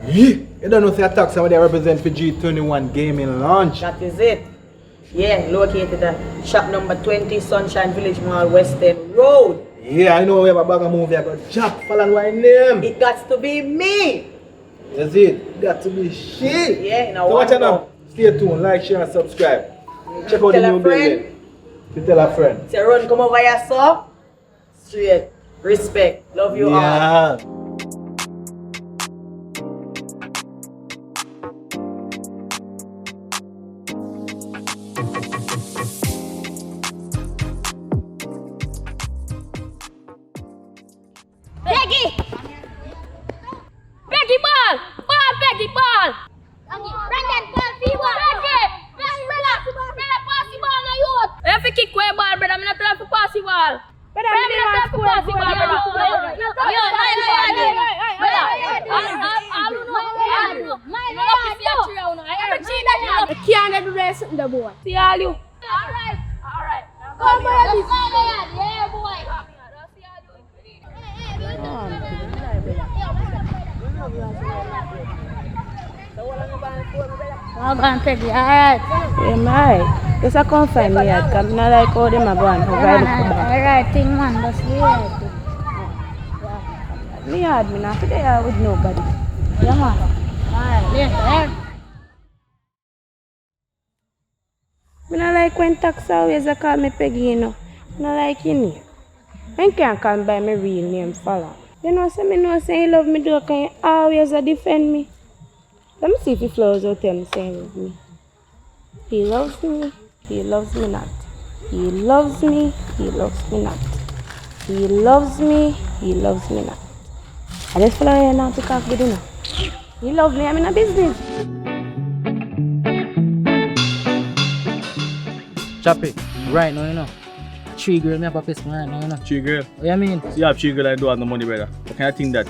You don't know say attack somebody represent for G21 Gaming Launch. That is it. Yeah, located at shop number 20 Sunshine Village Mall, West End Road. Yeah, I know we have a bag of movie, but Jap, follow my name. It got to be me. That's it. Got to be shit. Yeah, now so watch out now. Stay tuned, like, share, and subscribe. Check out the new building. You tell a friend. Say, run, come over here, so. Straight. Respect. Love you all. Yeah. Peggy ball! Ball, Peggy ball! Brandon, ball, fever! Peggy! Bella, pass the ball na youth! I have to kick away ball, brother. I'm not trying to pass the ball. Brother, I'm not trying to pass the ball, brother. I can't do this in the boy. See all you. Alright. Come on, yeah, boy. I'm going to Peggy, alright. Yeah, my. Just a come find me at because I don't like how them are going. Alright, thing man, that's the right thing. Me hard, me not there with nobody. Yeah, man. Alright, yeah. I don't like when tax always call me Peggy, you know. I don't like your name. I can't call me by my real name, fella. You know, so me know say you love me, though, can you always defend me? Let me see if he flows out him saying with me. He loves me not. He loves me not. He loves me not. I just follow you now to cock with you now. He loves me, I'm in a business. Chop it. Right now, you know. 3 girls, me have a piss right now, you know. 3 girls? What you mean? So you have 3 girls and don't have no money, brother. What kind of thing that?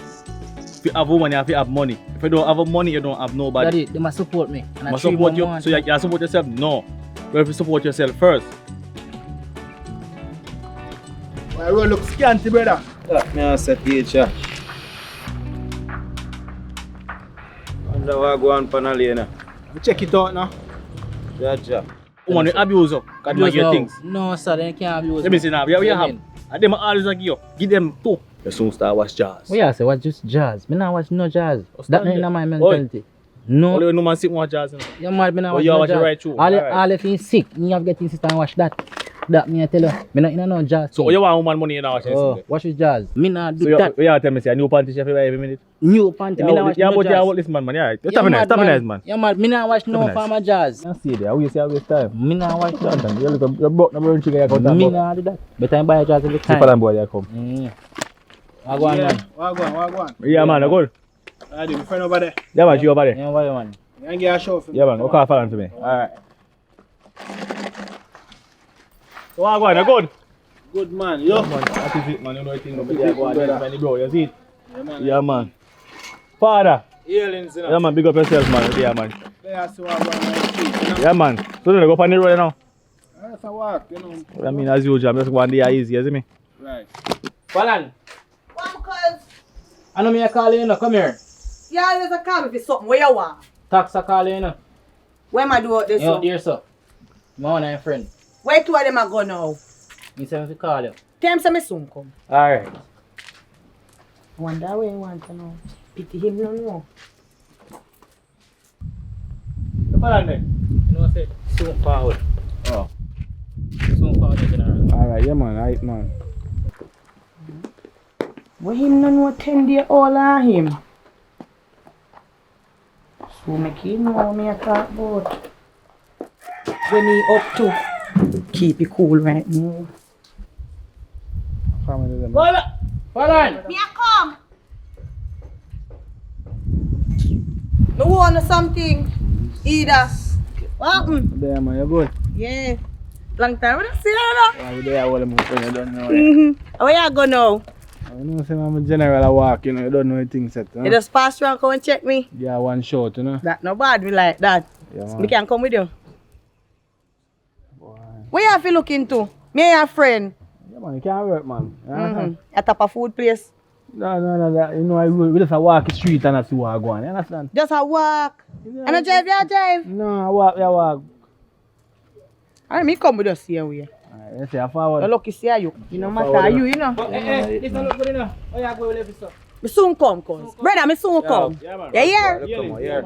If you have a woman, you have to have money. If you don't have money, you don't have nobody. Daddy, they must support me. And must support you. So you support yourself? No. You have to support yourself first. My road looks scanty, brother. That me a set age, yeah. Wonder what go on panel here now. Check it out now. Ja. Woman, you abuse you. Because you get things. No, sir, they can't abuse. Let me see now. We have. And them always give you. Give them 2. You soon start watch jazz. What you say? Watch just jazz. Me not watch no jazz. That ain't my mentality. No. Only no man sit watch jazz. You mad? Me not watch you no watch jazz. right through. All if you sick, you have to get in sister and watch that. That me I tell you. Me not in no jazz. So you want woman money in our watch? Oh, watch with jazz. Me not do so that. You tell me say a new panty chef every minute. New panty. Me not watch no jazz. Yeah, but this man, yeah. Stop nice, man. Yeah, man. Me not watch no farmer jazz. I see there. How you say I waste time? Me not watch that. You broke number 1 chicken. Me not do that. Better I buy a jazz every time. Super boy, you come. Wagwan, man. Wagwan. Yeah, man, good. I do. My friend over there. Yeah, man, she over there. Yeah, man. You can get a show for me. Yeah, man, okay, follow to me. Alright. So, Wagwan, you good? Good man, yo. Man, that is it, man. You know the thing about the Wagwan, bro. You see it? Yeah, man. Father. Healings, you know. Yeah, man, big up yourself, man. Yeah, man. There see Wagwan on the street, you know. Yeah, man. So, you go on the road now? That's a walk, you know. I mean, as usual, I'm just going there easy, you see me? Right. Falan. One cause. I know me a call you, come here. You always call me for something. Where you want? Tax a call you, Where am I doing this? You here, sir. My one and friend. Where two of them are going now? He said to call you. Tell him say me soon come. Alright. Wonder where you want to know. Pity him no know. Falan then? You know what I say? Soon forward. Oh. Soon forward, general. Alright, yeah, man. Alright, man. Well, him no know 10 day all on him. So make him know me a talk about when he up to. Keep it cool right now. Falan! Me a come. Me want something. Either. What happened? There, man. You good? Yeah. Long time I don't see you now. Yeah, there, all of my friends, you don't know. Where you go now? You know, say I'm a general a walk, you know, you don't know anything set. You just pass through and come and check me. Yeah, one shot, you know. That no bad, me like that. Yeah, man. Me can come with you. Boy. Where you have to look into? Me and your friend. Yeah, man, you can't work, man. A top of food place. No. You know, we just walk the street and I see what I go on. You understand? Just a walk. And a drive, you drive. No, I walk. I mean, come with us here, we. Alright, let's say I forward. The lucky see you. You know, matter you, you know. This don't look good enough. Oh, yeah, go with this. Me soon come, cuz. Brother, me soon come. Yeah, man. Yeah, yeah. Come on, here.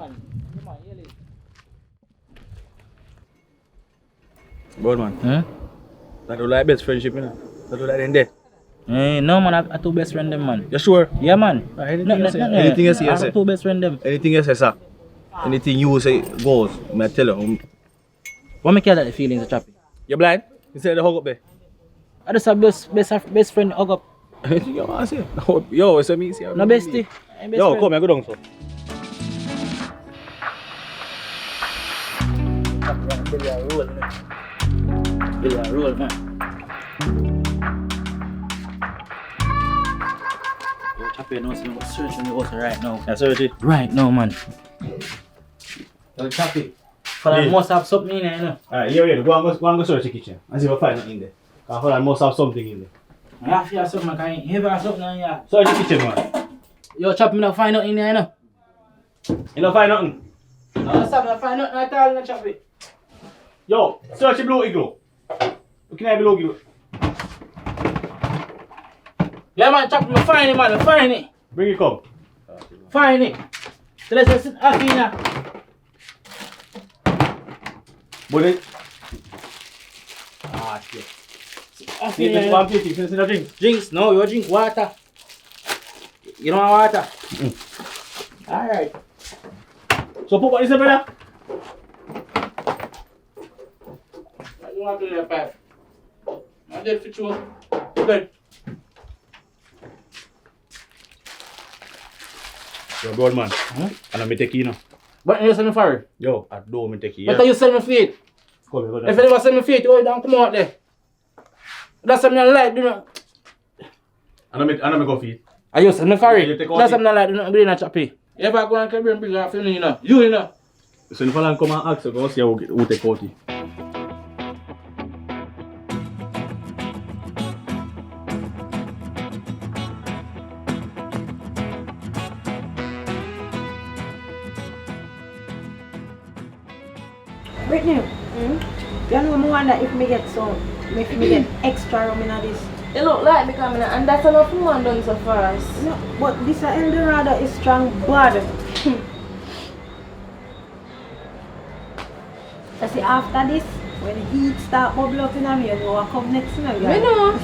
Good man. Huh? That do like best friendship, you know. That do like in there. No man, I two best friend them man. You sure? Yeah man. Anything you say? Anything you say, you I say. two best friend them. Anything you say, sir. Anything you say goes. I tell you. What make you that the feelings of Chappy? You blind? You say the hug up there. I just have best friend hug up. Anything you want to say? Yo, it's a me. No bestie. I'm best Yo, friend. come here, go down, so. Billy a roll man. Yo Chappy, know some search on the house right now. Yeah, sorry. Right now man. Yo Chappy. Father must have something in there, you know. Alright, here. Go and go search the kitchen. And see if I find nothing in there. Because Father must have something in there. I have to have something, I can't hear about something in here. Search the kitchen, man. Yo Chappy, me not find nothing in there, you know. You don't find nothing? No, stop, not find nothing at all, you know, Chappy. Yo, search the blue igloo. Look in the blue igloo. Yeah man, Chappy, me find it man, me find it. Bring it come. Find it. So let's just sit up in here. But it. Ah shit. Up Need in to here. 150. Finish the drink. Drinks? No, you drink water. You don't want water? Alright. So put what is it, brother? I don't want to do that pipe. I'm dead for sure. Good. Yo, broad man. And I'm take you now. What you send me for it? Yo, I do me take you. Better you send me feet. Come here, go If down. you never send me feet, you don't come out there. That's something I like, do not. And I'm go feed. I you send me for You it. take out That's it. something I like, do not bring a Chappy. If I go and come and bring a feeling, you know. You know. So if I come and ask you, go see who take out it. Brittany, you know, I wonder if me get some, if me get extra rum in this. It look like becoming and that's enough woman done so fast. No, but this Eldorado is strong bad. I see after this, when the heat start bubble up in me, you know what come next, you know, Me guys. know.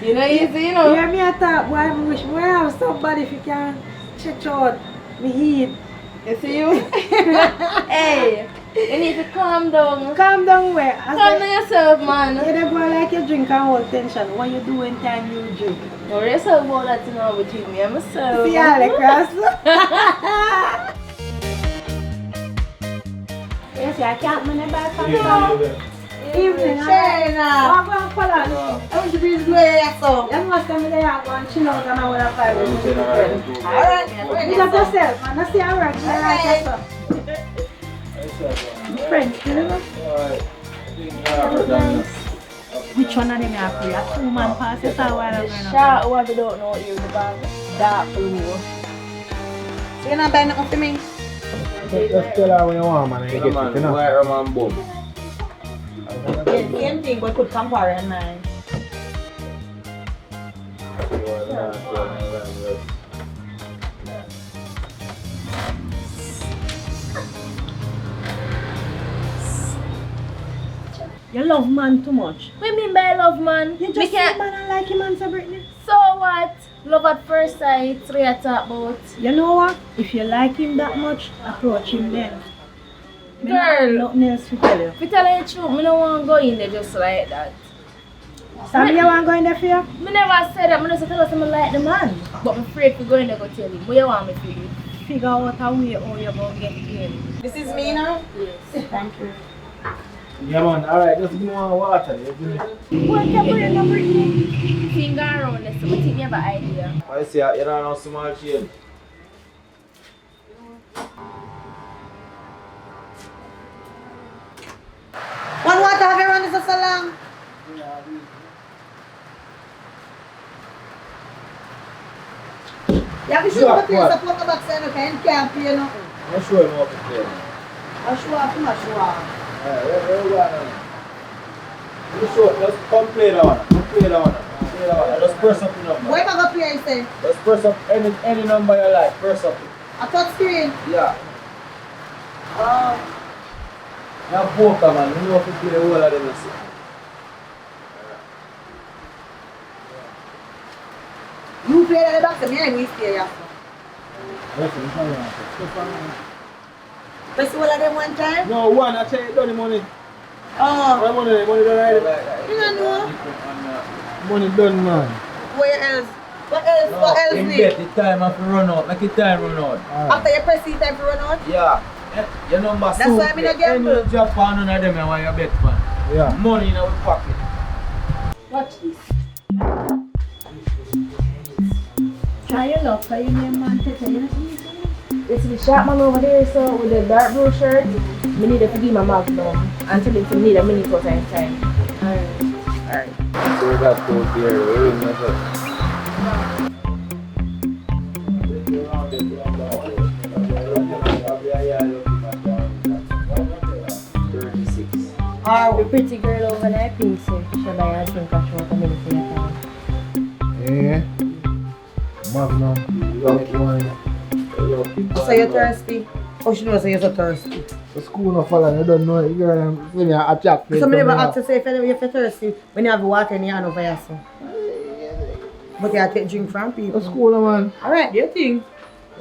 You know easy, you know. Yeah, me I thought, boy, I wish I have somebody if you can check out me heat. You see you? Hey, you need to calm down. Calm down where? Calm down yourself, man. You don't go like you drink and hold tension. What you do in time you drink. Don't yourself about that, you know, between me and myself. See how they cross. Yes, I can't manage by evening. I'm going to follow. I'm the breeze blowing so. You must come there and go and chill out and I will have 5 minutes. Alright. Pick up yourself, man. I see how work. Alright. French, you know? Which one of them are free? A 2-man pass it or what? Short one, we don't know you, the bag. Dark blue. So you're not buying nothing for me? Just tell her when you want, man, and you get it, you know? Yeah, same thing, but could compare and mine. You love man too much. What do you mean by love, man? You Me just see can't- man and like him and say Brittany. So what? Love at first sight, we are talk about. You know what? If you like him that much, approach him then. Me not have Girl. nothing else to tell you. If you tell you the truth, I don't want to go in there just like that. Sammy, you want to go in there for you? I never said that, I just tell us I like the man. But I'm afraid to go in there go tell him. What you want me to do? Figure out a way how you're going to get him. This is me now? Yes. Thank you. Yeah, man, alright, just give me one water. You give me. What can bring your Brittany? Finger around this, so I think you have an idea. I see, you don't know small chain. One water have you run this so long? You have to show up here, support the back side, okay? You can't play, you know. I'm sure I'm up to play. I'll show up, I'm show up. Alright, where we going now? Just come play that one. Come play that one. Play that one. Just press up the number. What am I going to play, you say? Just press up any number you like. Press up it. A touch screen? Yeah. Now poker man, you know if you play the whole of them. You play at the back, so me and we stay here. Press all of them one time? No, one, I tell you, done the money. Oh. Money done already. You don't know? Money done, man. What else? What else need? Get the time have to run out. Make the time run out. After you press it, time to run out? Yeah. Your number That's why I'm in a gamble. Any drop on none of them and why you bet man. Yeah. Money in our pocket. Watch this. Try your luck, cause you name man Tete, you know easy. It's the sharp man over there, so with the dark blue shirt. Me need to give my magnum until it's need a minute or time. Alright. So that's good there. The pretty girl over there, please, should I ask him cash out a minute for your time? Yeah. Magnum. Lucky one. So you're thirsty? Oh, she knows you're so thirsty. The school no follow, you don't know. You girl, when you attract me. So I never ask to say if you're thirsty when you have water in your hand over here, so. But you have to drink from people. The school no man. Alright, do you think?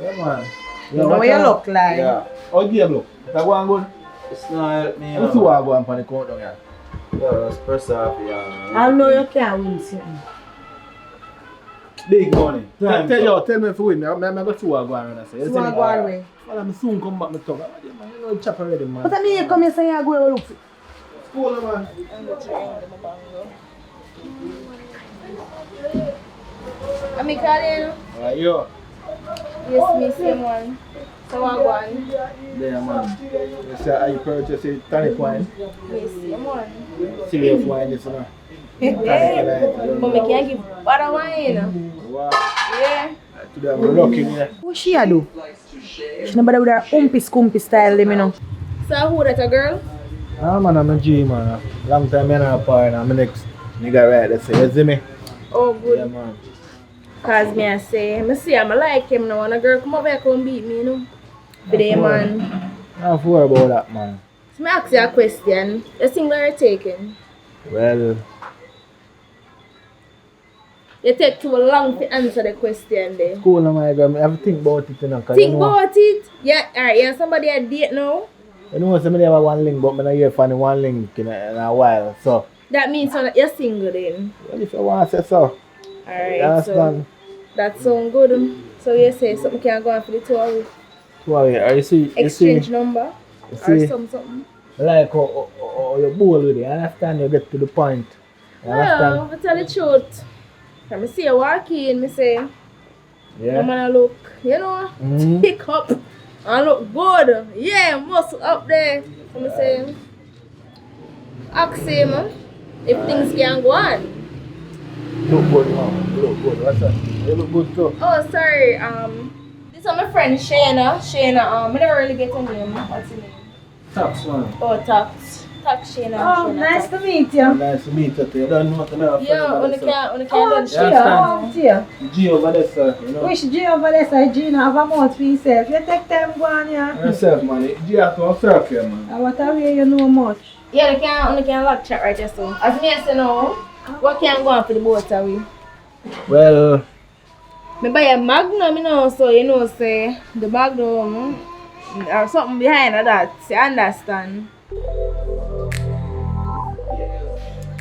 Yeah man. You know what you look like. Yeah. How do you look? That one good? It's not help me. How two are going on the count down here? Yeah, just press off, yeah. I know you can't win something. Big money. Tell me if you win. I'm going to two are going on. Two are going away. Well, I'm soon come back to talk. You know, chop already, man. But I mean, you come here and say you're going to look. School, man. I'm calling. Alright, yo. Yes, me same one. So I go on. There, man. You say, are you purchase a tonic wine? Yes, same one. Serious wine, this one. Yeah. But me can't give butter wine. Wow. Yeah. Today I'm lucky, man. What she a do? She nobody with her umpy scumpy style, you know. So who that a girl? Ah, man, I'm a G, man. Long time I'm not a partner. I'm the next nigga right there. So, you see me? Oh, good. Yeah, man. Cause me I say, I'm like him now. And a girl come over here come beat me, you know. Today, man. Don't worry about that, man. So I ask you a question. The single you're taking? Well, you take too long to answer the question there. cool, my girl. I have to think about it, you know. Think you know, about it? Yeah, alright, you have somebody a date now? You know, somebody have one link, but I'm not here for the one link in a while, so. That means that you're single then? Well, if you want to say so. Alright, You understand? so that sounds good. So you say something can go on for the 2 hours? 2 hours. Are you see? Exchange number? You Or see? something? Like how you bowl with it, you understand? You get to the point. You understand? Well, to tell the truth, I see you walk in, I say, Yeah. I'm gonna look, you know, pick up and look good. Yeah, muscle up there. So I say, ask him if things can go on. Look good, man. You look good. What's that? You look good too. Oh, sorry. This is my friend Shayna. I never really get a name. What's her name? Tax, man. Oh, Tax. Tax Shayna. Oh, Shayna, nice Tax. to meet you. Nice to meet you. You don't know what to know. Yeah, on the can Oh, done Gia, shit. oh, Gia. G over there, sir. You know. Wish Gia over there, so Gina have a mouth for yourself. You take time go on here. Yourself, man. G have to observe you, man. And what a way you know much. Yeah, on the can lock chat right there, so. As me I say now, what can go on for the boat are we? Well, Me buy a Magnum, you know, so you know, say the Magnum or something behind that, you understand?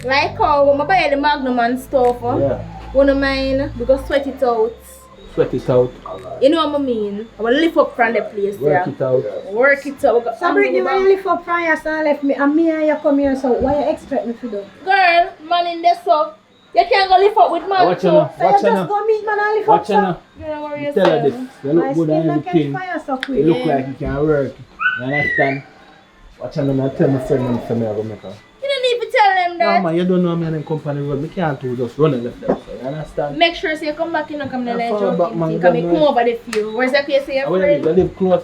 Like how when I buy the Magnum and stuff, yeah. wouldn't mind because sweat it out. Sweat it out. You know what I mean? I will lift up from the place Work there. it out. Work it out. So Brittany, when you live up from here, so left me, and me and you come here, so what you expect me to do? Girl, man in the so you can't go lift up with man Watch too. you now. So you Watch you just now. go meet man and live up, Watch you so. now. You don't worry Tell her yourself. this. You look My good skin and not catch everything. fire so You quick. look like you can work. You understand? Watch you now. I tell my friend and say me I go make her. You don't need to tell them No that. man, you don't know me and them company road. Me can't do just run and left them. So, you You understand? Make sure say you come back in and come to Yeah, the follow back, man, joking thing. Come God, come man. over the few. Where's the place say your Where you live? friend? You live close?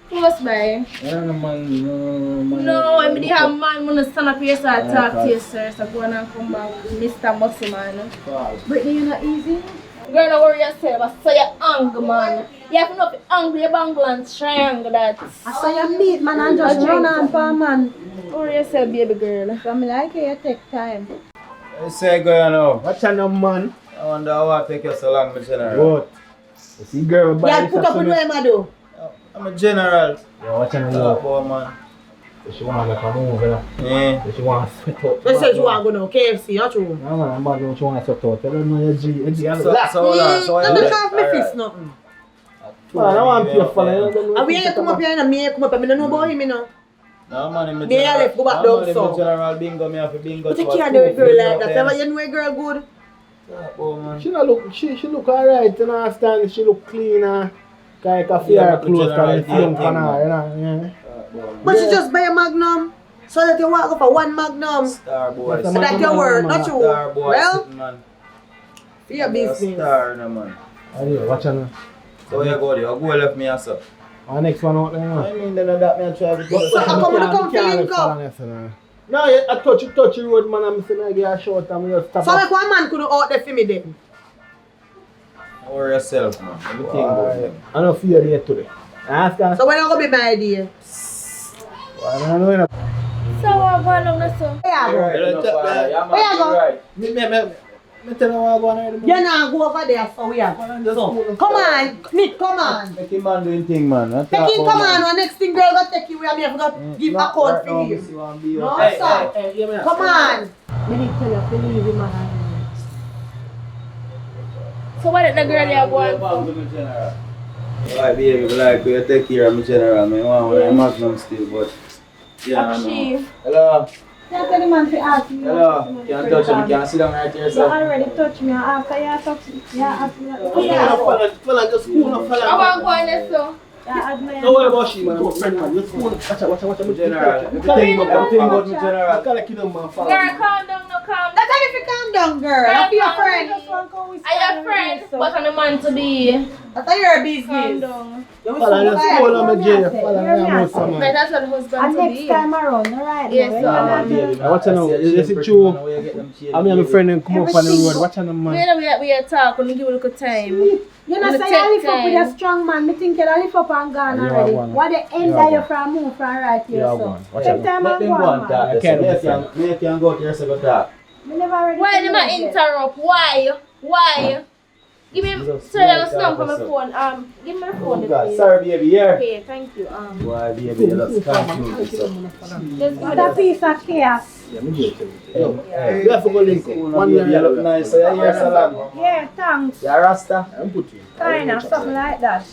Close by. Yeah, no, man. No, man. No, I mean, have man wanna stand up here so I Yeah, talk to you, cause- sir. So go on and come back, Mr. Bossy man. Cause- Brittany, you're not easy. Girl, don't worry yourself. I saw you angry, man. You have to know if you're angry, you bangle and triangle that. I saw you meet man and just I run drink on for a man. Don't worry yourself, baby girl. So me like it, you take time. You say go you know. What's your name, man? I wonder how it take you so long, my general. What? You see girl buy Yeah, this put up with afternoon? what I do. I'm a general. Yeah, what's your name? Talk about, man. She want to come over there. Yeah. She want to sweat up. They say you want to go now, KFC, not true. No, man, I'm about to she want to sweat out. Tell her no, your G. Your G, So hold on. So Don't you look off my fist, nothing. Man, I want to follow you. And we ain't come up here and me come up here, I don't know about him, you know. No, man, I'm a Me and Alex go back down south. general bingo, me have to bingo. But you can't do it girl like that. Ever you know a girl good? Oh, man. She not look, she look alright, you understand? She look clean and like a fair clothes can film for her, you know? Yeah. But she just buy a magnum. So that you walk up for one magnum. Star boy. That's So a that your word, not you. Star boy. Well, sitting, man. for your business. Star, no, man. Oh, yeah, watch her now. So you go there. You go left me also. Our next one out there now. I mean, then that me and try to So how come you come to link up? No, yeah, I touch the road, man. I'm saying I get a short and we just stop. So like one man could out there for me then. Or yourself, man. Everything good. I don't feel here today. Ask her. So when you gonna be my idea? I don't know. You know. So I'm going on this one. Where you go? Right, enough, yeah, man, Where you go? right. Me tell her what I go on here. You not go over there, so we are. So, come on, Nick, come on. Make him man doing thing, man. Take him, come on. When next thing girl got take you, we have to give a code for you. No, sir. Come on. Me need to tell you to leave him, man. So what did the girl here go on? Like, baby, like, we take care of me general. I want one magnum still, but. Yeah, I know. She. Hello. Can't tell the man to ask me. Hello. Can't touch him. Can't sit down right here, You sir. already touched me after you touched me. You asked me. Fella, just cool up, I'm fella. going this so. You admire. Don't worry about she, man. I'm a friend, man. Just cool up. Watch out. General. Everything good, me I general. can't kill him, man. Follow Girl, me. calm down, no calm down. That's how if you calm down, girl. I'll be your friend. I your friend, but I'm a man to be. That's how your Calm business. down. Fella, just cool up, my J. Fella, I'm a some But man. that's what the husband And to next be. time around, alright? Yes, I watch her now. Is it true? I mean, I'm a friend and come up on the road. Watch her now, We man. know we are talking, we give a little time. You know, Wanna say take you lift up with time. a strong man. Me think you lift up and gone Yeah, already. go on. What the end Yeah, of go you on. from move from right here, Yeah, go so. on. Watch Take out. time Let and them go go on, and man. talk. Me can go there, so go talk. Me never ready Why to them move a yet. interrupt? Why? Give me so I stamp on my phone. Give me the phone, please. Sorry, baby, here. Okay, thank you. Why, baby, you just can't Just With give a piece of chaos. Hey, You have to go link up. one year you look nice, so you're here so long. Yeah, thanks. You're Rasta. I'm putting. Kinda, something like that.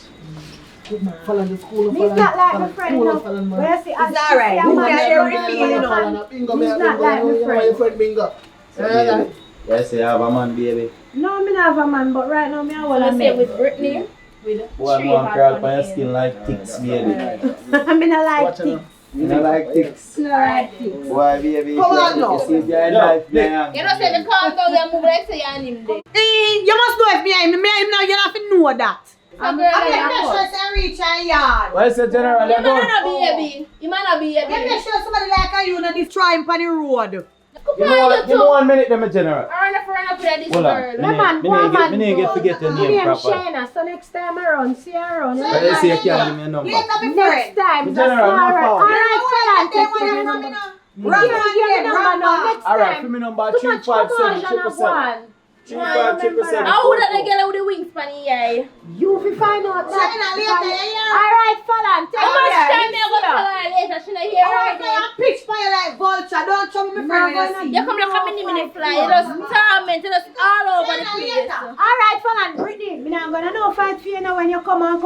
Fella, just cool up. Me not like my friend now. Where I see It's alright. You can't share with me, you know. Bingo, He's not like my friend. your friend Bingo. Yes, you have a man, baby. No, me not have a man, but right now me I want I to say make. with Brittany. With One three more hearts curl on for your the skin end. like ticks, baby. Me not like ticks. You know like ticks. Me not like ticks. Why, baby? Come on now. You see your life now. You know, say the calm down, you move like say you're on him there. You must know if me and him now, you have to know that. So girl, I'm like make sure I reach a yard. Why is the general? you You go. might not be a baby. You might not be a Let me baby. sure somebody like you not destroy him on the road. Give me 1 minute, them general. I run up with this Hold on. girl. My man, one man. Me need get forget the My name name proper. Shayna, so next time around, see you around. But you see, you can't give me a number. You ain't be Next friend. time, The that's general, no alright. foul. Alright, fine, They take want your to number. run Give on me your again, number run now. back. Next Alright, time. give me number Too much 357 promotion of 777. one. 3577. How would that girl with the wings for the eye? You fi find out that. Shayna, later, yeah. Alright, Falan, take How much care. time you go tell her later? She not here I want already. to pitch fire like vulture. Don't trouble me friend when you see. You come like a mini fly. You just torment. You just all over the place. Alright, Falan, Brittany, me not gonna no fight for you now when you come look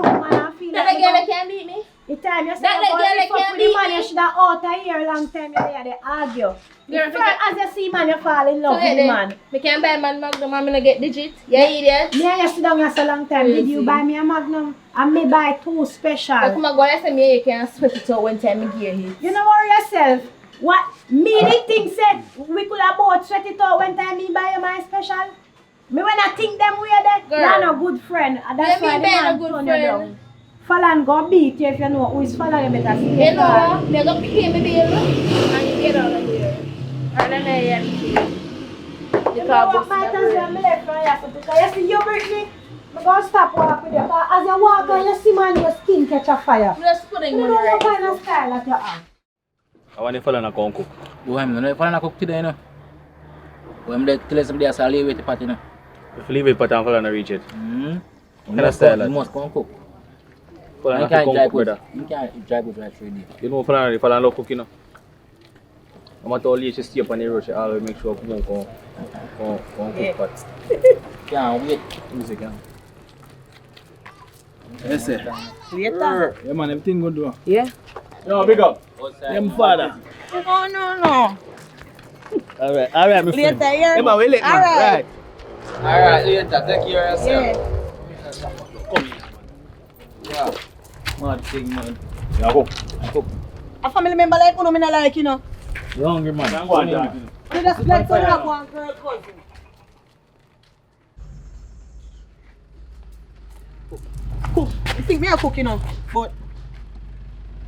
man and feel That like the girl you can't beat me. the time you say That you the go girl lift up can't with the beat man, me. you should have out a year long time you there they argue. Girl, First, as you see man, you fall in love with the man. Me can't buy man Magnum. I'm gonna get digit. You idiot. Me and you sit down here so long time. Did you buy me a Magnum? And me buy two So special. come on, go and say me you can sweat it out one time I gear hit. You know worry yourself. What? Me the thing said we could have both sweat it out when time me buy my special. Me when I think them way there, you're no good friend. And that's Yeah, why me the being a man good turn friend. you down. Falan go beat you if you know who is Falan, you better stay You know far. what? They're gonna pay me bill and you get out of here. And then I am You know what might as well me left from here, so because you see you Brittany, I'm gonna stop walk with you. Because as you walk and you see man, your skin catch a fire. I'm just putting You money know what right. kind of style that you have? I want to follow na cook. Boy, I'm not going to cook today, you know. Boy, I'm going to tell somebody else to leave with the party, you know. If you leave it, but I'm follow na reach it. Hmm? What kind of style You that? must go and cook. Follow You na can't cook, dry goods. brother. You can't dry goods right through there. You know, follow na cook, you know. I'm going to all you stay up on the road, so I'll make sure you go cook pot. Can't wait. Music, yeah. Yes, sir. Later. Yeah, man, everything good, though. Yeah. Yo, big up. Outside. Them father. No. Alright, my friend. Later, yeah. Yeah, man, we late, man. Alright. Alright, later. Take care of yourself. Yeah. Come here, Yeah. man. Mad thing, man. Yeah, go. Go. A family member like uno me not like, you know. You hungry, man? Go on, John. You just like to have one girl cousin. Cook. You think me a cook, you know, but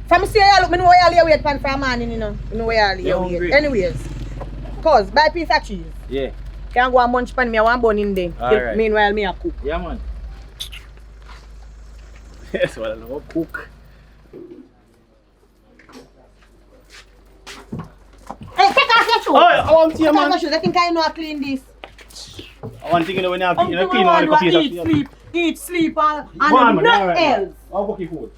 from see you look, me know where you wait for a man, you know. Me know where you You wait. hungry? Anyways, cause buy piece of cheese. Yeah. Can't go and munch pan me, I want bun in there. Alright. Meanwhile, me a cook. Yeah, man. Yes, well, I love cook. Hey, take off your shoes. Oh, I want to, Take off man. your shoes. I think I know how to clean this. I want to, you know, when you have I'm clean one, the one piece who of eat, sleep, and Go on, man. nothing Alright, else. man. I'll cook you food.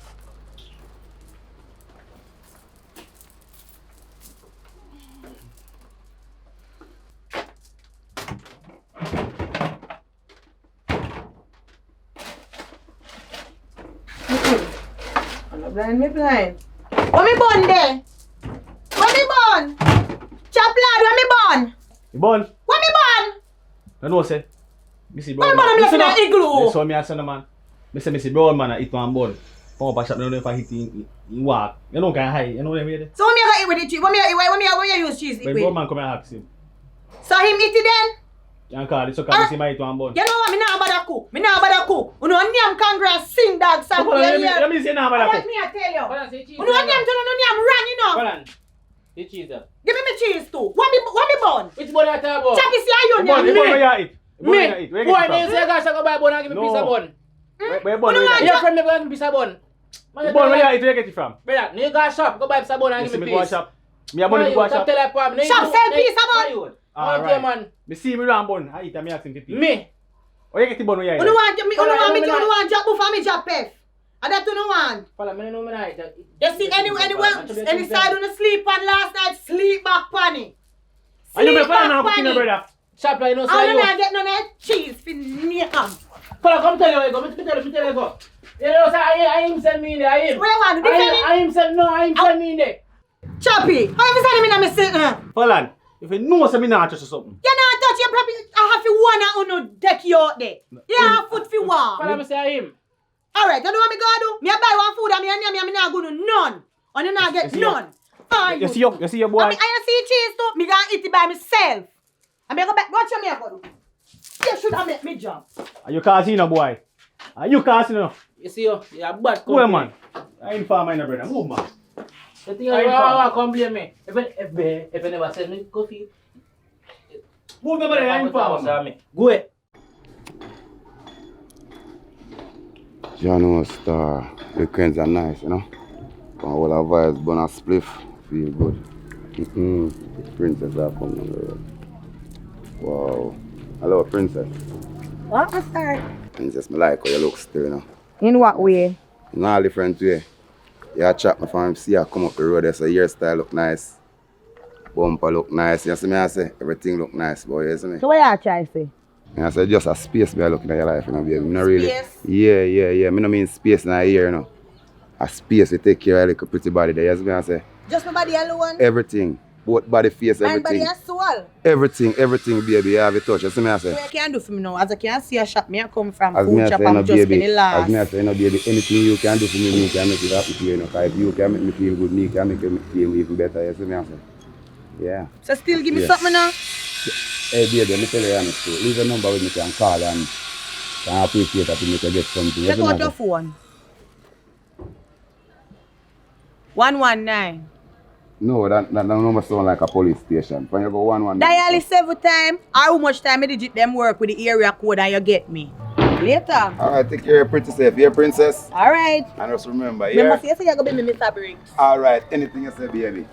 I'm blind, me blind. What me bun there? What me bun? Chop lad, what me bun? You born? What me bun? I know, say. Missy What brown. me bun? I'm Listen left in up. a igloo. Listen, me say no, man. Missy brown, man, I eat one bun. Come up a shop, I don't know if I hit in walk. You know, can high. You know what I mean? So what me gonna eat with the cheese? What me use cheese eat When with? brown man come and ask him. So him eat it then? You can call it, so can you see my eat one bun? You know what? Me nah bother cook. Me nah bother cook. You know name Congress sing dog song. Come on, let me say now, What man. me I tell you? Hold on, say cheese. You know what name to no name run, you know. Hold on. Say cheese there. Give me cheese too. What me bun? Which bun you talk about? Chop is your The bun, onion. where you eat? Me. Where you eat? Where you Boy, get me it say gosh, I go buy bun and give me a piece of bun. from? Where bun? You know Where you Your eat? friend me go give me a piece of bun. The bun, where you eat? Where you get it from? Brother, you go shop, go buy a piece of bun and You give see me me a go piece. shop. Me a bun to go shop. Tell that pop. Shop sell piece of bun. Alright, man. Me see me run bun. I eat and me ask him to eat. Me. Where you get the bun? Where you eat? You know want me? You Hold on, know want me? let me You know. know want job before me job pef. And that you know want. Follow me, no me night. You see any side on the sleep on last night sleep back panny. Are you Sleep my father now back cooking, panny. brother? Shop like no I say don't you. know get none of cheese for me come. Follow, come tell you, go. Me tell you, go. You know, say I him send me in there. I him. Where you want? Defend I him send me in there. Choppy. How you send me in my sit? Hold on. If you know something, not touch something. You not touch your probably I have to one and uno deck you out there. You have foot for Follow one. me say I him. Alright, you know what me gonna do? Me a buy one food and me not go do none. And you not get You see none. You see your boy? I see cheese too. Me gonna eat it by myself. I me go back. Watch me a go do. You should have make me job. Are you casino, boy? Are you casino? You see you a bad Go on, man. I ain't farmer, my brother. Move, man. The thing is, I come blame me. If I never send me coffee, Move, my brother. I ain't farmer, man. Go ahead. Jano Star, weekends are nice, you know. All our vibes, burn a spliff, feel good. Princess are coming on the road. Wow. Hello, princess. What a start? Princess, me like how you look still, you know. In what way? In all different way. You chat me from see her come up the road there, so your style look nice. Bumper look nice. You see me I say, everything look nice, boy, you see me? So what you try to say? And I say just a space me looking at your life, you know, baby. Me not really. Space? Yeah. Me no mean space in a year, you know. A space to take care of like a pretty body there, you see me I say? Just my body alone? Everything. Both body, face, Mind, everything. body and soul? Everything, baby, you have a touch. You see me I say? What you can do for me now? As I can see a shop, me I come from As me food I shop say, and no just baby, penny last. as me I say, no baby, anything you can do for me, me can make it happen to you, you know. 'Cause if you can make me feel good, me can make me feel even better, you see me I say? Yeah. So still give me Yeah. something now? Hey, baby, let me tell you honestly. Leave a number with me can call and can appreciate that you can get something. Take out your phone. 119. No, that number sound like a police station. When you go 119. Dial it 7 times. How much time I digit them work with the area code and you get me? Later. Alright, take care, pretty safe. Here, princess. Alright. And just remember, Remember, yeah? say you're going to be Mr. Briggs. Alright, anything you say, baby.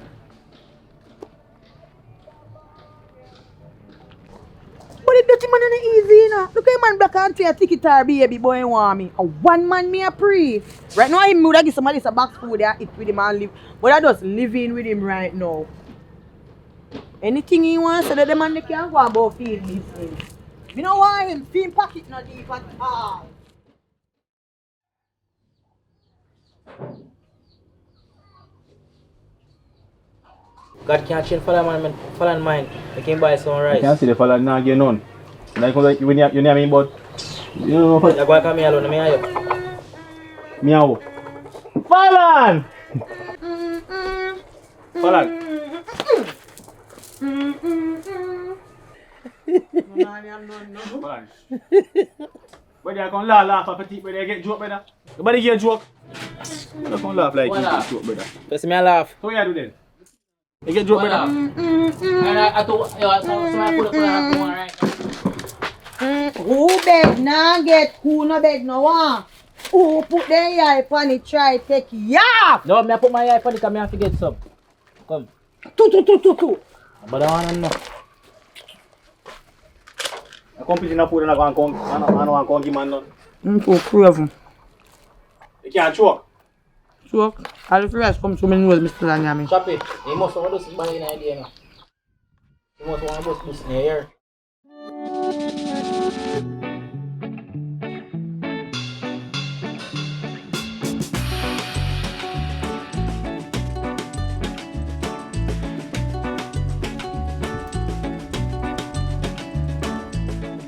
But the dirty man ain't easy, you know. Look at man black and three a ticket or baby boy want me. A one man me a pre. Right now him would have give somebody some box food there, eat with him and live. But I just living with him right now. Anything he wants, so that the man they can go about feed me things. You know why him feed pocket not deep at all. God can't change fallen mind. I can buy some rice. I can't see the fella now get none. Like when you near me, but you don't know what. You're going to come here alone, me and you. Meow. Falan! Falan. Falan. But you can laugh at petit, but you get joke, brother. Nobody get joke. You don't laugh like you get joke, brother. Just me a laugh. So what you do then? You get joke, brother. And I thought, somebody put a phone right now. Who beg nah get, who no beg no want. Who put their eye upon it try take ya? No, me put my eye on it because I have to get some. Come. Two. But I want to know. I compete in a food and I don't want to give man none. For proven. You can't choke. So, all the rest come to me nose, Mr. Lanyami. Chappy, you must want to do something in the idea now. You must want to do something here.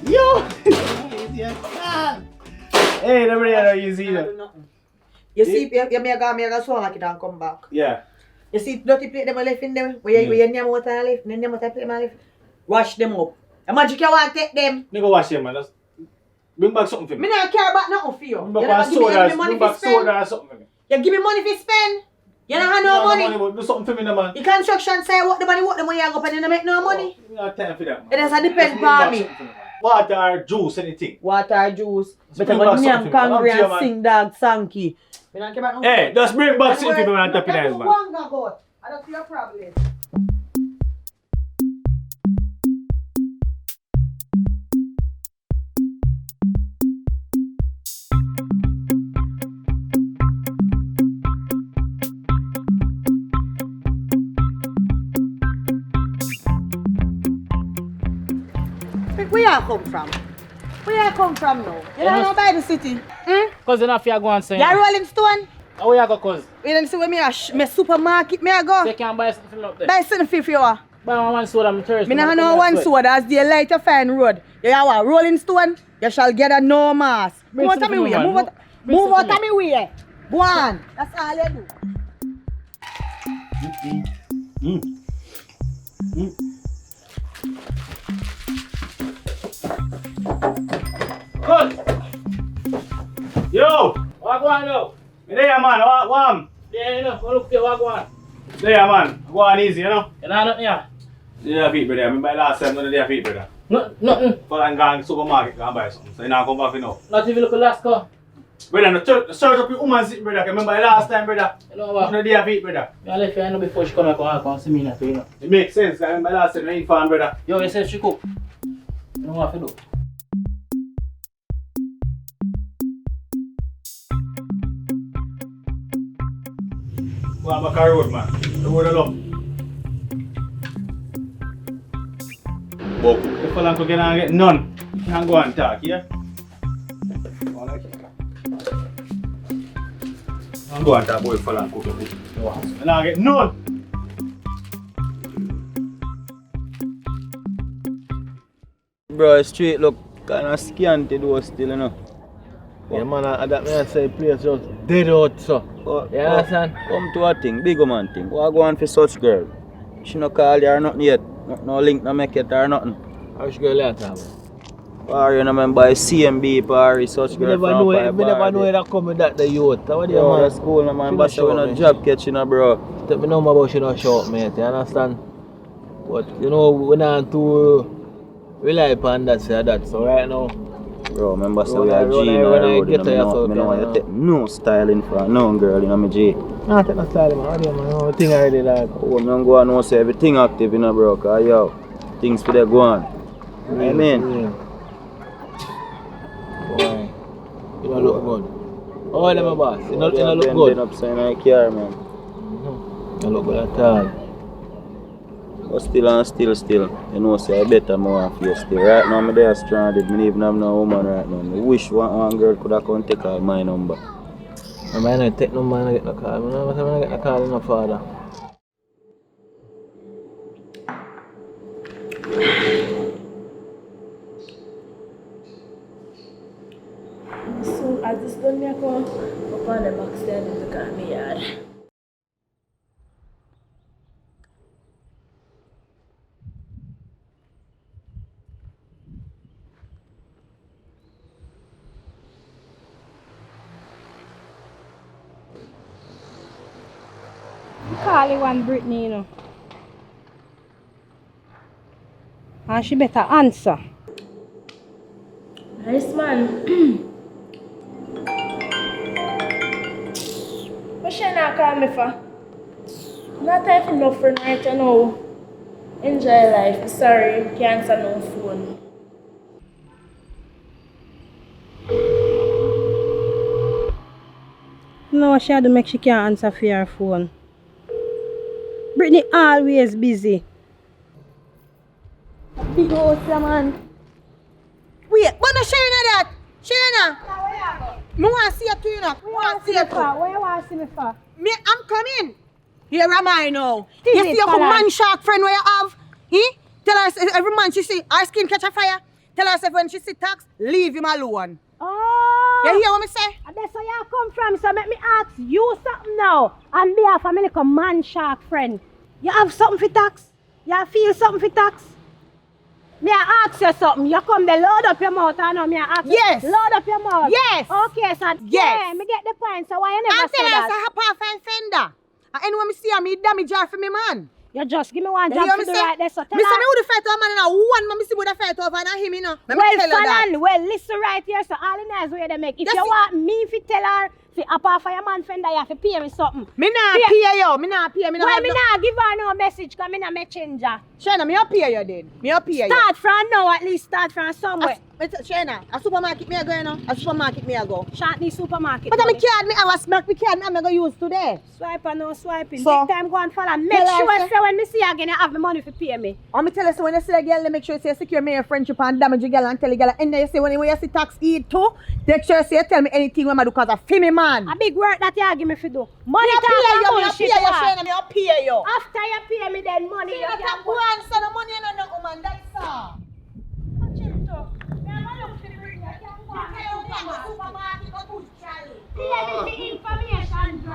Yo! Hey, nobody know you see that. You see, you may go swallow like it and come back. Yeah. You see, dirty plate them left in there. Where you name what I left, name what I plate my left. Wash them up. The magic you want to take them. Nigga wash them, man. Just bring back something for me. Me not care about nothing for you. Bring You back never give me soda, money bring for back spend. soda or something for me. You give me money for spend. You don't have no money. But do something for me, no, man. The construction say what the money you go up and you don't make no money. You don't have time for that, man. It doesn't depend Bring back on me. something for me, man. Water, juice, anything. Water, juice. Better bring go back nyam something for me. kangri I'm and here, sing dog sanky. Me not care about no Hey, just bring back something for me on top of that, man. I don't see your problem. Where you come from? Where you come from now? You don't know by the city. Cause enough you go and say. You Rolling Stone? How you go, cuz? You don't see where me a supermarket me a go? So you can buy something up there. Buy something for you. Buy one soda, I'm thirsty. Me not know one soda as the light you find road. You have a Rolling Stone, you shall get a no mask. Move out of me way. Move out of me way. Go on. That's all you do. Good. Yo! What go on now? There, man. What? Yeah, you know, go look there, what go on? There, man. Go on easy, you know? You know nothing here? You don't have feet, brother. I mean, by last time, none of feet, brother. Nothing. But I'm going to the supermarket and buy something. So you now come back, you know. Not even look at last car. Brother, no search up your woman seat, brother. Remember the last time, brother? You know what? None of feet, brother. I left you, I know before she come and come see me now, you know. It makes sense. I remember last time, you ain't fan, brother. Yo, you said she cook. You know what to do. Go on back a road, man. The road along. But the fella could get none. You can't go and talk, yeah? I'm going to talk about the fella and cook the food. You can't get none. Bro, straight look kind of scanty though still, you know. Yeah, man, that man say place just dead out, so. You understand? Come to a thing, big man thing. What go on for such girl? She no call you or nothing yet. No link, no make it or nothing. How she go later? Or you know, remember CMB party, such girl from We never know that come with that the youth. What do you Yo, man? that's cool, no, man. But we no job catching, bro. Tell me no more about she no short, mate. You understand? But you know, we not too rely upon that, say that. So right now, bro, remember so we are G in our road, you know, me know why you take no styling for no girl, you know me G. nah, take no styling, man. What do you man? No thing already like. Oh, me don't go and know say everything active, you know, bro. Cause yo, things for there go on. I mean. Boy, you don't look good. Oh, them boss. You don't look good. Up saying I care, man. You don't look good at all. But still, you know, say I better more for you still. Right now, I'm there stranded. I even have no woman right now. I wish one girl could have come take my number. I might not take no man to get no call. I don't get no call in no father. So I just done me come up on the box there and look at me yard. Call you one Brittany, you know. And she better answer. Nice man. What she not call me for? Not time for no friend right now. Enjoy life. Sorry, can't answer no phone. You know what she had to make she can't answer for her phone. Brittany always busy. Big house, man. Wait, but no Shayna that. Shayna. I want to see you too, you know. Where you want to see me for? I'm coming. Here am I now. You see your man shark friend where you have? Tell us every man she see her skin catch a fire. Tell us if when she see tax, leave him alone. Oh! You hear what me say? And that's where you come from, so let me ask you something now. On behalf of my little man shark friend. You have something for tax? You feel something for tax? Me I ask you something. You come there, load up your mouth, I know me I ask you. Yes. Load up your mouth. Yes. Okay, so yeah, me get the point. So why you never say that? And tell us I have half a fender. And anyone me see me damage her for me man. You just give me one job to do right there, so tell me say her. me would fight over man and one man me see would fight over and him, you know. Well, Fanan, well, listen right here, so all the nice way they make. If you want me to tell her, apart from your man fender, you have to pay me something. Me not pay you, me not pay. Well, me not give her no message, because me not messenger. Shayna, me not pay you then. Me not pay you. Start from now, at least start from somewhere. Shayna, a supermarket me a go, you know. A supermarket me a go. Shantney supermarket. But I card me, I was smack me card me, I'm going to use today. Swipe or no swiping. So, take time, go and follow. Make sure say when me see you again, you have the money to pay me. I'm going to tell you, so when you see a girl, make sure you say secure me your friendship and damage a girl and tell a girl. And then you say when you see tax eat too, make sure you tell me anything when I do because I feel me man. A big work that you give me for do. Money me pay you, Shayna, me pay you. After you pay me then money, you can go and send the money and no woman, that's all. Information,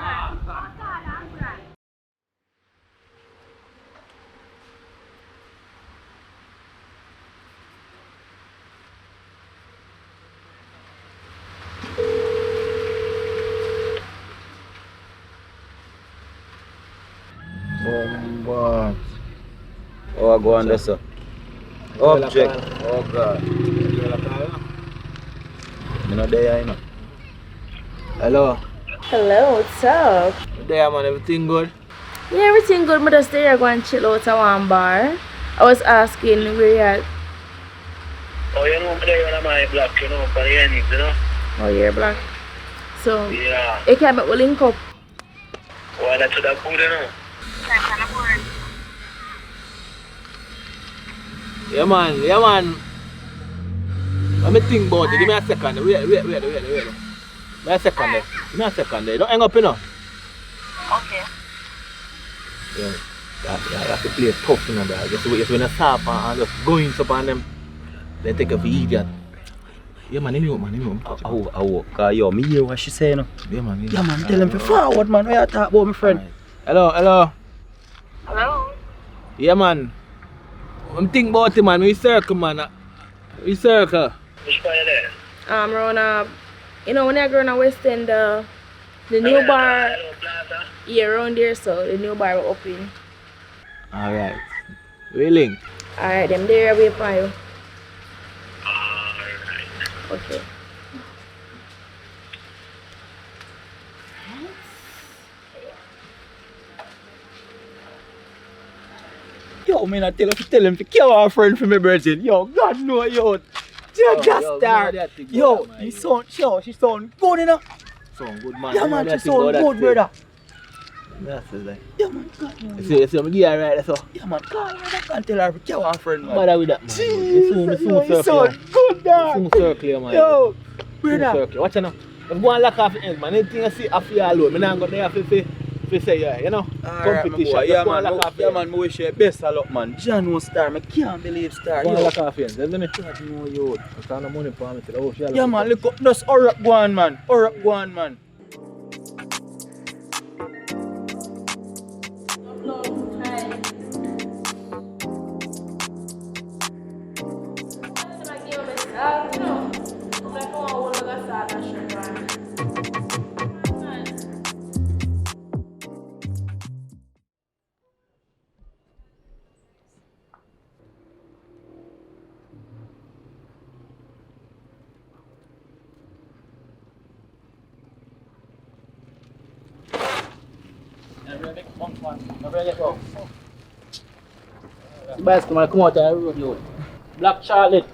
Bombard. Oh, I go on there, sir. Object. Oh, God. I'm not there, you know. Hello. Hello, what's up? There, man. Everything good? Yeah, everything good. I'm just there going to chill out at one bar. I was asking where you at. Oh, you know, I'm there on my block, you know, for the endings, you know? Oh, you're black. So, yeah. You can't make me link up. Well, that's what I'm good, you know? Yeah, man. Yeah, man. Let me think about it. Give me a second. Wait. Give me a second there. Give me a second there. Don't hang up, you know. Okay. Yeah. You have to play tough, you know, bro. Just when you stop and just going up on them, they take a for idiot. Yeah, man, you know. Cause yo, me hear what she say, you know. Yeah, man. Yeah, man, tell him to forward, man. What you talk about, my friend? Right. Hello. Hello? Yeah, man. I'm thinking about it, man. We circle, man. We circle. Which part you there? Around when I go on West End, the new bar, yeah, around there, so the new bar will open. Alright. We link. Alright, them there away for you. Okay. Yo, man, I tell him to kill our friend for me, virgin. Yo, God know, yo. Just start. Yo, he sound, she sound good, you know. Sound good, man. Yeah, man, she sound good, brother. That's it, like. Yeah, man, God know. You see, I'm gear right, so. Yeah, man, call her, I can't tell her to kill our friend, man. Bother with that, man. Jesus, Soon he circle. sound good, dog. Soon circle, man. Yo, Soon brother. circle. Watch out now. If go and lock off the end, man. Anything I see, I feel alone. I'm not going there to say, yeah, you know. Competition. Yeah, Just go man, and lock off the yeah, end. man, I wish you best of luck, man. John no star, I can't believe star. Go and Yo. lock off the end. Doesn't it? God know you. I can't have money for me. Oh, she Yeah, man, look up. Just hurry up, go on, man. Hurry up, go on, man. Bicycle man, come out on the road, yo. Black Charlotte.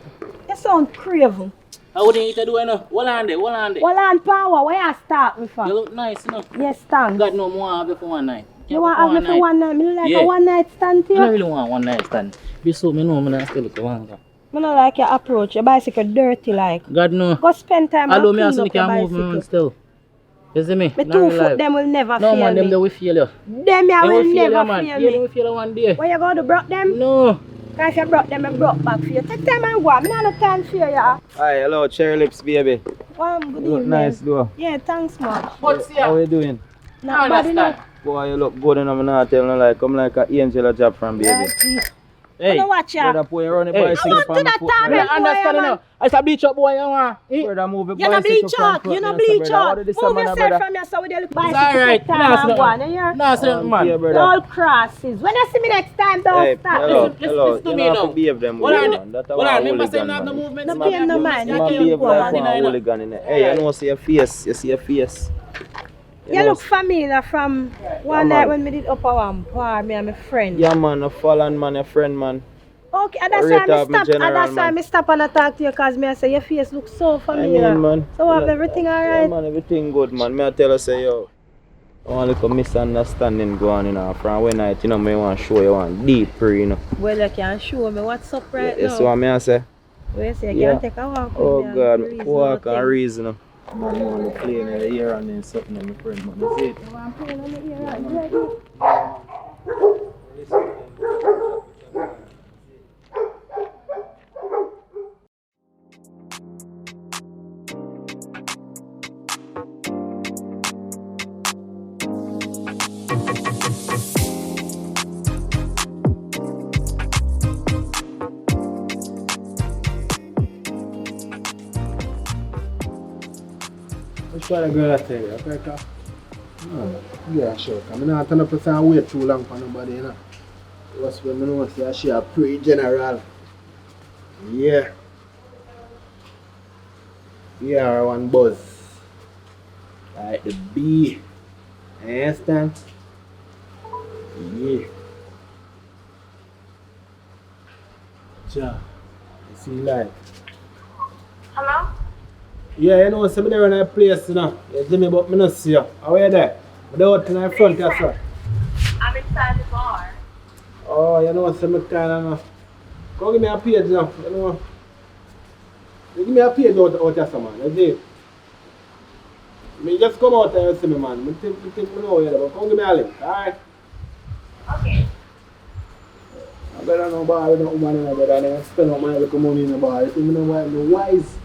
You sound craven. How would you do, you know? Hold on there. Well, on power, where you start me from? You look nice, you know. Yes, thanks. God no more have you for one night. You want to have me for one night? Me look like Yeah. a one night stand to I don't you? really want one night stand. Be so me know I'm not still look one. Me not like your approach. Your bicycle dirty like. God no. Go spend time and Although me clean also up your can move bicycle. me still. You see me? Me Not 2 real foot life. them will never No fail man, me. them they will fail you. Them ya They will fail never you, man. fail Yeah, they me. will fail you one day. Where you go to broke them? No. Cause if you broke them, I broke back for you. Take time and go. Me not no time for you. Hi, hello, cherry lips, baby. Good You look evening. nice, though. Yeah, thanks much. What's How you doing? Not bad enough. Boy, you look good and I'm not telling you like I'm like an angel a job from baby. Hey. Wanna watch ya? Brother, put you run the Hey. bicycle I want from to my that foot, time, brother. boy, Understand man. now. I said bleach up boy, you want. Brother, move the You no bicycle bleach from out. front, You no yes, bleach brother. What out. did this Move man, yourself brother? from here so we do look It's bicycle. alright. Take time and go on, you hear? Nah, say man. Yeah, brother. All crosses. When you see me next time, don't Hey, stop. hello, Listen hello. to You me know now. how to behave them Hold way, on. man. That's Hold how on. Remember hooligan, saying not the man. movement. No pay him no mind. You You man keep behave like going. one hooligan in there. Hey, you know, see your face. You see your face. You look familiar from one Yeah, night man. when we did up a one bar, me and my friend. Yeah, man. A fallen man, a friend, man. Okay, and that's Rate why I of me stop. And general, that's why man. I stop and I talk to you, cause me I say your face looks so familiar. man. So have everything Yeah, alright? man, everything good, man. Me I tell you, say, yo. Only a misunderstanding going on, you know. From when night, you know, me want to show you one deeper, you know. Well, you can show me what's up right You now. see what me I say? Well, you say you Yeah. can take a walk with Oh me and God, reason walk out and things. reason. Man, only playing in the ear and then something on my friend, man. That's it. You want to play on the ear and ready? Which one of girl I tell you, okay, Ka? Yeah, sure. I'm not 100% wait too long for nobody, you know. What's when I know say she a pre-general. Yeah. Yeah, one buzz. Like the B. Understand? Yeah. Ja. You see like. Hello? Yeah, you know, so I'm there in a place, you know. You see me, but I don't see you. How are you there? I'm out in the front, yes, sir. I'm inside the bar. Oh, you know, so I'm kind of, come give me a page now, you know. You give me a page out there, man, you see. Me just come out there and see me, man. I think I know you there, but come give me a link, alright? Okay. I better know bar with no woman in there, and I spend all my little money in the bar. You think I know why I'm wise?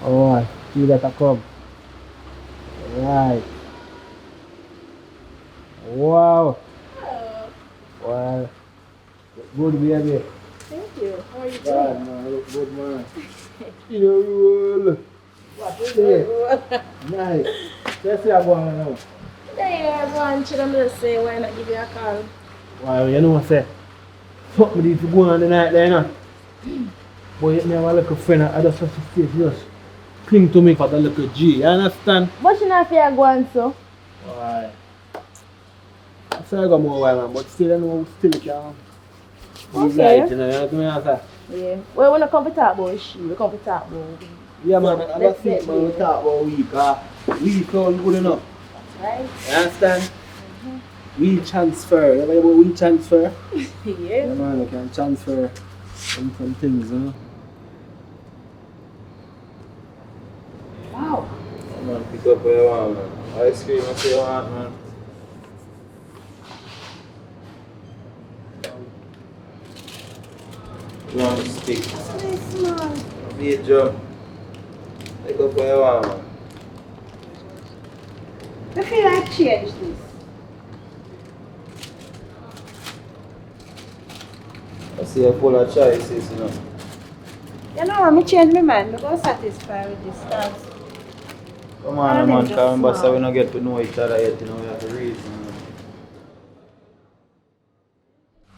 Alright, see that I come. Right. Wow. Well, good baby. Thank you. How are you God, doing? man, look good, man. You know, What is it? nice. Let's see how going now. There you are, one. Should I just say, why not give you a call? Well, you know what I say? Fuck me, need to go on the night there, you know. Boy, you have a little friend, I just have to see just cling to me for the little G, you understand? But you not fear going so? Why? I say I got more while, man, but still, I know, still can. Okay. Right, you know, you know what I mean? I say? Yeah. Well, we're not come to talk about she, we come to talk about we. Yeah, man, I Let's just think, get man, we there. talk about we so good enough. Right? You understand? We transfer, you know about we transfer? Yeah. Yeah, man, we can transfer some things, you know? Wow. Come on, pick up what you want, man. Ice cream, what you want, man. You want a stick? Nice, man. Be a jump. Pick up what you want, man. I feel like change this. I see you full of choices, you know. You know, I'm change my mind. I'm going to satisfy with this stuff. Come on, man, because remember, so we don't get to know each other yet, you know, we have to read.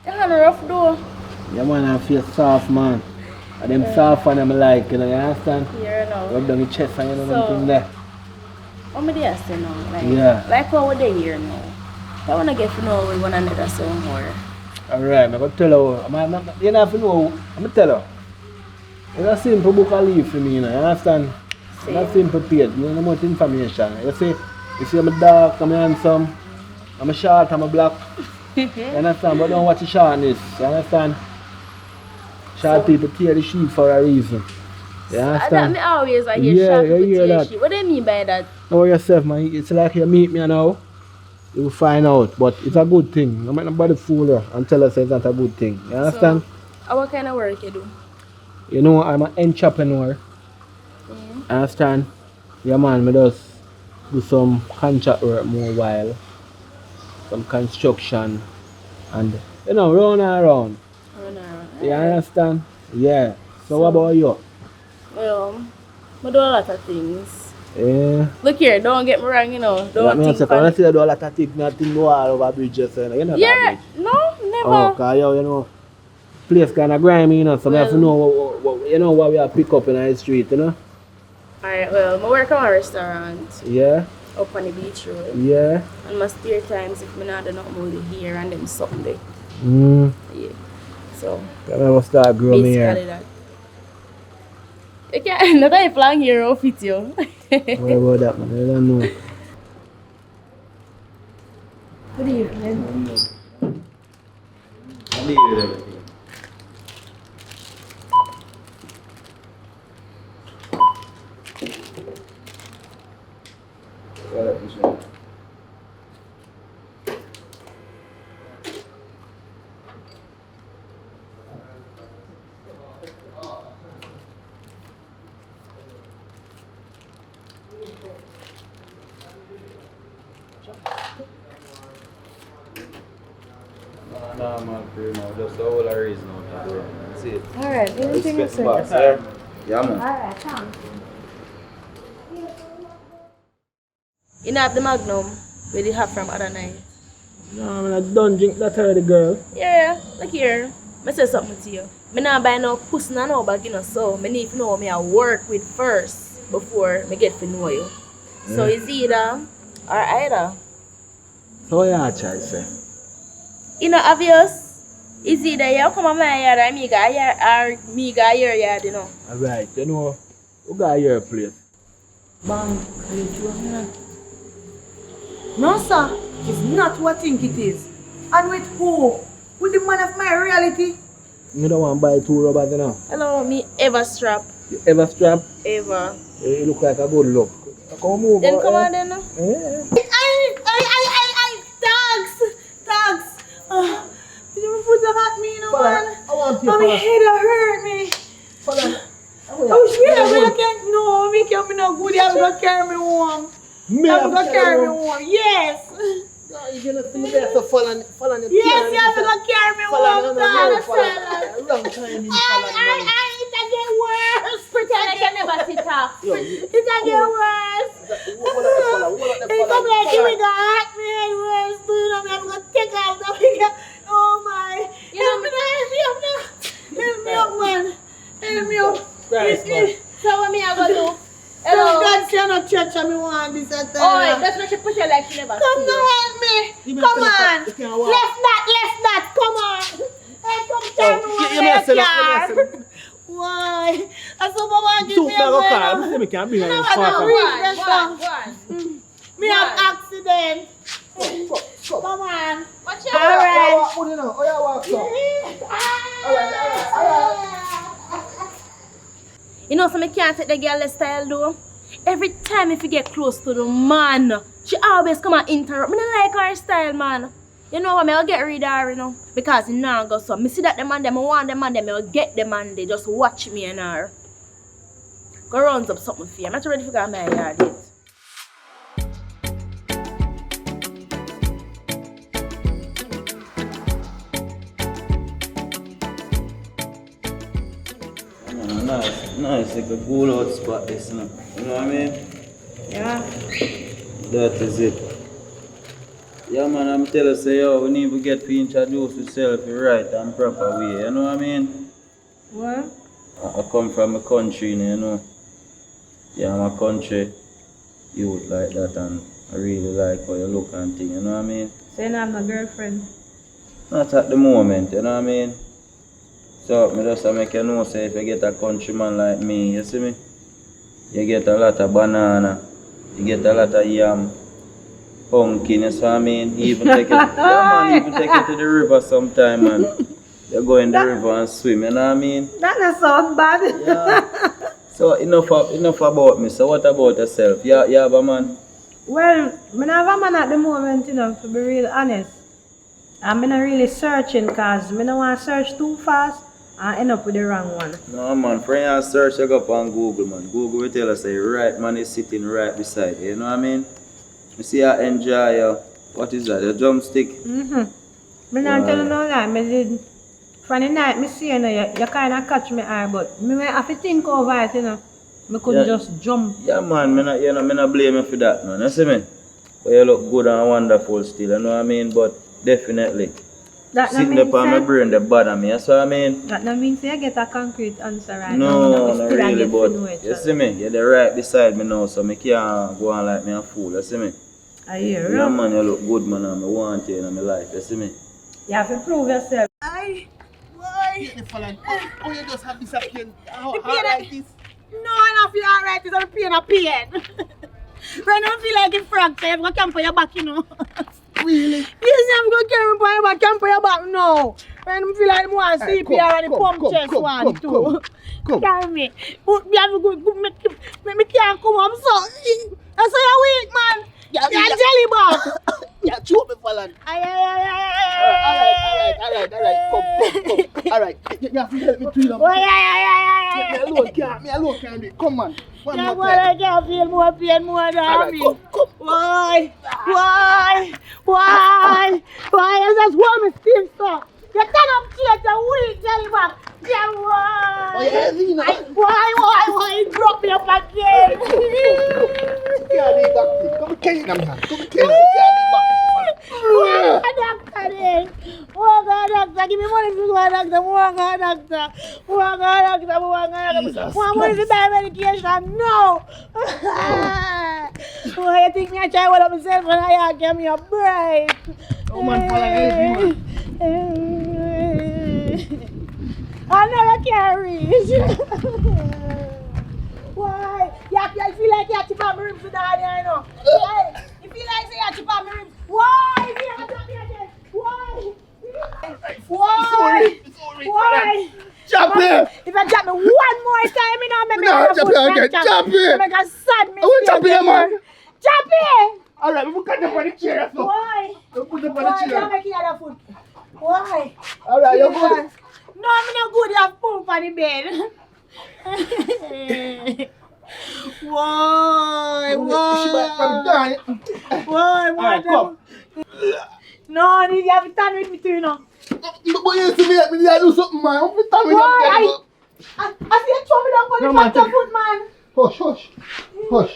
You have a rough door. Yeah, man, I feel soft, man. And them soft one, I'm like, you know, you understand? Here now. Rub down the chest and you know, So- them thing there. What am I say now? Like, Yeah. Like how we're here now. I want to get to know one another some more. Alright, I'm going to tell you, you don't have to know, I'm going to tell you. It's a simple book of leaf for me, you know, you understand? It's a simple page, you don't know much information. You see I'm dark, I'm handsome, I'm short, I'm black. You understand? But don't watch the shortness, you understand? Short people tear the sheep for a reason. You understand? Me always I hear Yeah, short you people hear tear that. shit. What do you mean by that? Know yourself, man. It's like you meet me now, you will find out. But it's a good thing. I'm not nobody fool her and tell us it's not a good thing. You understand? So, what kind of work you do? You know, I'm an entrepreneur. Understand? Yeah, man, I just do some contract work more while. Some construction. And, you know, round and round. You understand? Yeah. So what about you? Well, I do a lot of things. Yeah. Look here, don't get me wrong, you know. That Don't means think when I for say I do a lot of things, nothing go all over bridges. You know Yeah, that bridge. no, never. Oh, cause you know, place kind of grimy, you know, so we have to know what we have to pick up in the street, you know? Alright, well, I work at a restaurant Yeah, up on the beach road. yeah. And my spare times, if I not do nothing more here and then Sunday. Mm. Yeah. So, I never start growing basically here. that. You can't, not a plan here will fit you. What about that, man? I don't know. Good evening. I leave it everything. No, man, free now. Just the whole reason out there. That's it. Alright, anything you Respect say? boss, yeah? Yeah, man. Alright, thanks. You know have the Magnum where you have from other night? No, I don't drink that already, girl. Yeah, look here. I say something to you. I not buy no pussy no bag, you know, so I need to know me I work with first before I get to know you. So it's either or either. So what you try to say? You know, obvious. It's either you come on my yard or me go here or me go your yard, you know. Alright, you know, who got your place? Bang, no, sir, it's not what I think it is. And with who? With the man of my reality? You don't want to buy 2 rubbers, you know? Hello, me ever strap. You ever strap? Ever. You look like a good look. Come move Then out, come eh? on then. Yeah. Dogs! You never put that at me, you know, man. I want you Oh, my for- head hurt me. Oh, shit, I can't, no, me can't be no good. I'm gonna carry me home. Me I'm have gonna to carry me home. home, yes. you know, see me there, so fall on the Yes, you have to go carry me home, Wrong time in Fallon, man. It a get worse. Pretend like you never sit up. Yo, It a get worse. He come like give me the hot me head worse. Do you know me? I'm gonna take out the figure. Oh my. Help me up, man. Help me up. Christ, man. So what me I go do? Oh Hello. God, see, I'm not church and me want this at Oh, that's not you pretend like you never Come see. to help me. Come on. Left that. Come on. Hey, come tell me what they are. Why? I saw Mama give me a car. Me can't bring her in far. Me have accident. Come on. Watch out. Alright. Put it on. Oh, yeah, walk You know, so me can't take the girl style though. Every time if you get close to the man, she always come and interrupt. Me don't like her style, man. You know what, I'll get rid of her, you know. Because you know, go so. Me see that the man them, I want the man them, I'll get the man they just watch me and her. Go round up something for you. I'm not ready for go my yard yet. Nice, like a cool out spot this, you know. You know what I mean? Yeah. That is it. Yeah man, I'm telling you, yo, we need to get to introduce yourself the right and proper way, you know what I mean? What? I come from a country, you know. Yeah, I'm a country youth like that and I really like how you look and thing, you know what I mean? So you have no girlfriend? Not at the moment, you know what I mean? So, I just make you know, say, if you get a countryman like me, you see me? You get a lot of banana, you get a lot of yam, pumpkin, you see what I mean? You even take it, yeah, man, even take it to the river sometime, man. You go in the river and swim, you know what I mean? That doesn't sound bad. Yeah. So, enough about me. So, what about yourself? You have a man? Well, I don't have a man at the moment, you know, to be real honest. I'm not really searching because I don't want to search too fast and end up with the wrong one. No man, friend, you search, you go up on Google, man. Google will tell us the right man is sitting right beside you, you know what I mean? You see, I enjoy your, what is that, your drumstick? Mm-hmm. I'm not telling no lie, I did, from the night I see you, know, you kind of catch me eye, but I have to think over it, you know. I couldn't just jump. Yeah man, I'm not blame you for that, man, you see me? But you look good and wonderful still, you know what I mean? But definitely. That sitting up on my brain, the bother me, you see what I mean? That don't mean you get a concrete answer right now. No, not really, but you see me? You're the right beside me now, so I can't go on like me a fool, you see me? I hear you. Yeah man, you look good man, and I want you in my life, you see me? You have to prove yourself. Why? Oh, you just have this pain. How like this? No, I don't feel alright, it's a pain, a pain. When I feel like it's fractured, I'm going to camp on your back, you know. Really? Yes, I'm going to carry me on your back, camp on your back now. When I feel like I want to CPR and the pump chest one, too. Come. Carry me. But me have to go, me can't come up, so. That's why you're weak, man. You're jelly bug. Yeah, choke me, Fallon. Alright. Come. Alright, you have to help me clean up. Me alone can't do it. Come on. One more time. I can't feel more pain more than me. Come. Why? You just hold me still, so. You cannot cheat a weak jelly bug. Why? It broke me up again. Come carry them here. Doctor, give me money to go to doctor. Want money to buy medication? No. Why you think me I try what I'm saying when I give me a break? Oh man, Fallon, I never can't reach. Why? You feel like you have to put my ribs down there, you know? You feel like you have to put my ribs. Why? You have to put me again. Why? Jump here! If I jump me one more time, you know, maybe No, jump here again. Jump here! Make a sad mistake. I will jump here, man. Jump here! Alright, we put them on the chair. So. Why? We put them on the Why? chair. Don't make the other foot. Why? Alright, you're good. No, I'm not good. You have poop on the bed. Why? Why? Why? Alright, come. No, you have to turn with me too, you know. But you see me, let me do something, man. I'm with you. Why? I see you throw me down on the front of foot, man. Hush.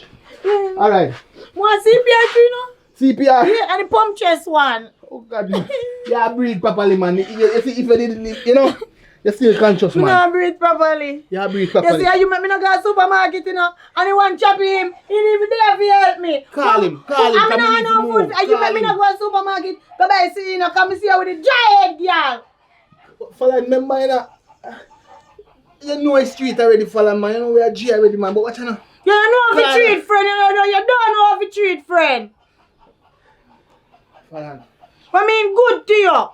Alright. Want CPR too, you know? CPR? Yeah, and the pump chest one. Oh, God. You breathe properly, man. You see, if you didn't, you know, you're still conscious, man. No, breathe properly. You breathe properly. You see, you make me not go to the supermarket, you know, and you want to chop him. He didn't even there to help me. Call him. I'm not no food. And you make me not go to the supermarket. Go back and see, you know, come see you with a dry head, girl. Fella, remember, you know, you know the street already, fella, man. You know we are G already, man. But what you know? You don't know how to treat friend. You don't know how to treat friend. Fella. I mean, good to you.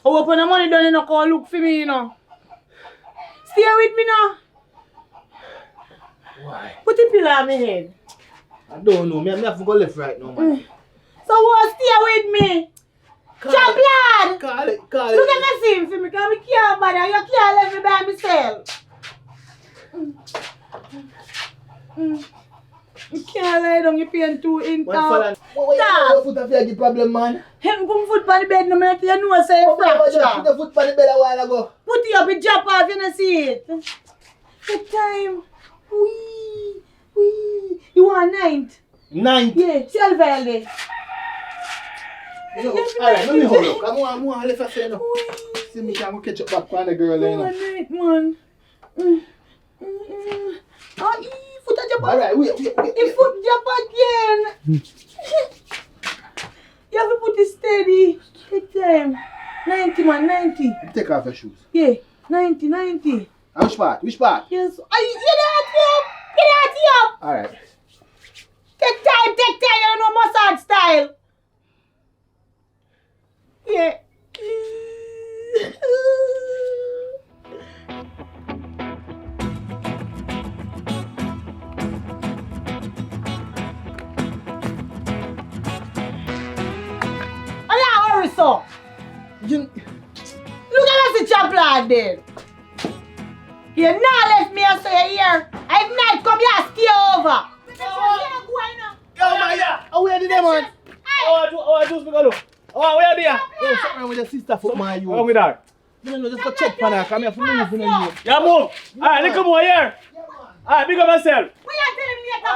I hope when the money done, you know, come look for me, you know. Stay with me now. Why? Put the pillow on my head. I don't know. I have to go left right now, man. So what? Stay with me. Chop lad. Call it. Look at me sing for me, because I can't bother. You can't let me by myself. You can't lie down, you pain too in town. What foot have you problem, man? Him put foot on the bed, no matter you know say you fracture. Put the foot on the bed a while ago. Put it up, it drop off, you don't see it. Good time. Wee. You want 9th? 9th? Yeah, self-valid. Alright, let me hold up. Come on, let's say no. See me, I'm going to catch up back on the girl, you know. Man. Foot a jump. Alright, wait. If foot jump again. You have to put it steady. Good time. 90, man, 90. Take off your shoes. Yeah, 90. Which part? Yes. Get out up. Alright. Take time. You know massage style. Yeah. So, look at us chop lad there. You now left me and say here. If night come here, stay over. Yo, man, how are you there, man? Oh, just because look. Oh, where are they? Yo, something wrong with your sister foot, man, you. Wrong with that? No, just go check for her. Come here for move, you know. Yeah, move. Alright, look more here. Alright, big up yourself. What you telling me later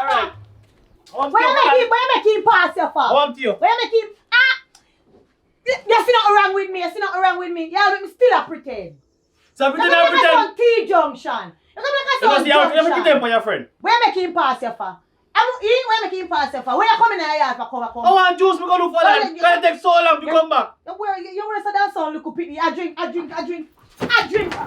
for? Where you make him pass your for? I want you. Where you make him... You see nothing wrong with me. Yeah, let me still a pretend. So pretend I pretend. T-junction. You have to pretend for your friend. Where you make him pass your for? Where you make him pass your for? Where you coming in here for cover? I want juice because look for that. Can it take so long to come back? You want to say that sound look pretty. I drink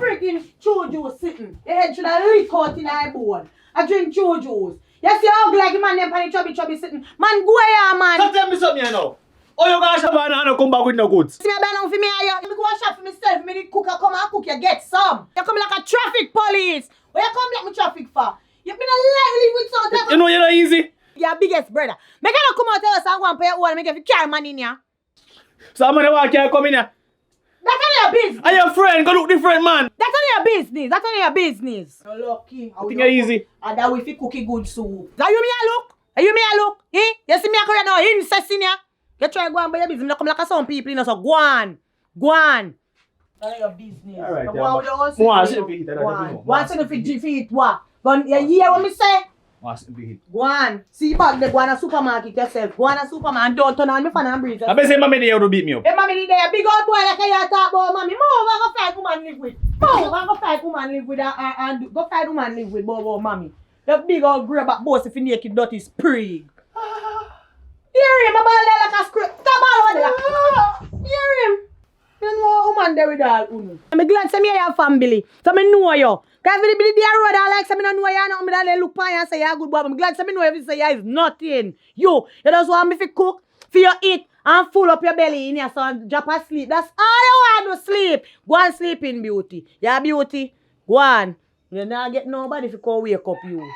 freaking true juice sitting. Your head should have leak out in my bone. I drink true juice. You see how ugly like the man them on the chubby sitting. Man, go here, man. So tell me something here now. Oh, you go shop and I come back with no goods. See me buy now for me here. Let me go and shop for myself. Me the cook come and cook. You get some. You come like a traffic police. Where you come like me traffic for? You been a live with something. You know you're not easy. Your biggest brother. Make you not come out tell us I want to pay your own. Make you carry money in here. So I'm gonna walk here come in here. That's only your business. And your friend go look different, man. That's only your business. You're lucky. I think you're easy. And that we fi cookie good soup. That you me a look? You me a look? Eh? You see me a career now? Incest in here. You try go on by your business. You come like some people, you know, so go on. That's your business. Alright, Go yeah. on with your own One secret. sit feet, Go on. One sit feet, what? But you hear what me say? One sit feet. Go on. See back there, go on a supermarket yourself. Go on a supermarket and don't turn on me fan and breathe. I bet say mommy there to beat me up. Hey, mommy there, big old boy like you talk about mommy. Move, I go find woman live with. Move, I go find woman live with and go find woman live with about mommy. The big old grey back boss if you naked dirty sprig. Hear him, I'm like a script. Stop all over there. Hear him. You know a woman there with all uno. I'm glad to me your family. So I know you. Because if you be there road I like so I don't know you know me look pan you and say you're good boy. I'm glad to know if you say you is nothing. You just want me to cook, for you eat and full up your belly in here so drop asleep. That's all you want to sleep. Go and sleep in beauty. Yeah, beauty. Go on. You not get nobody to come wake up you.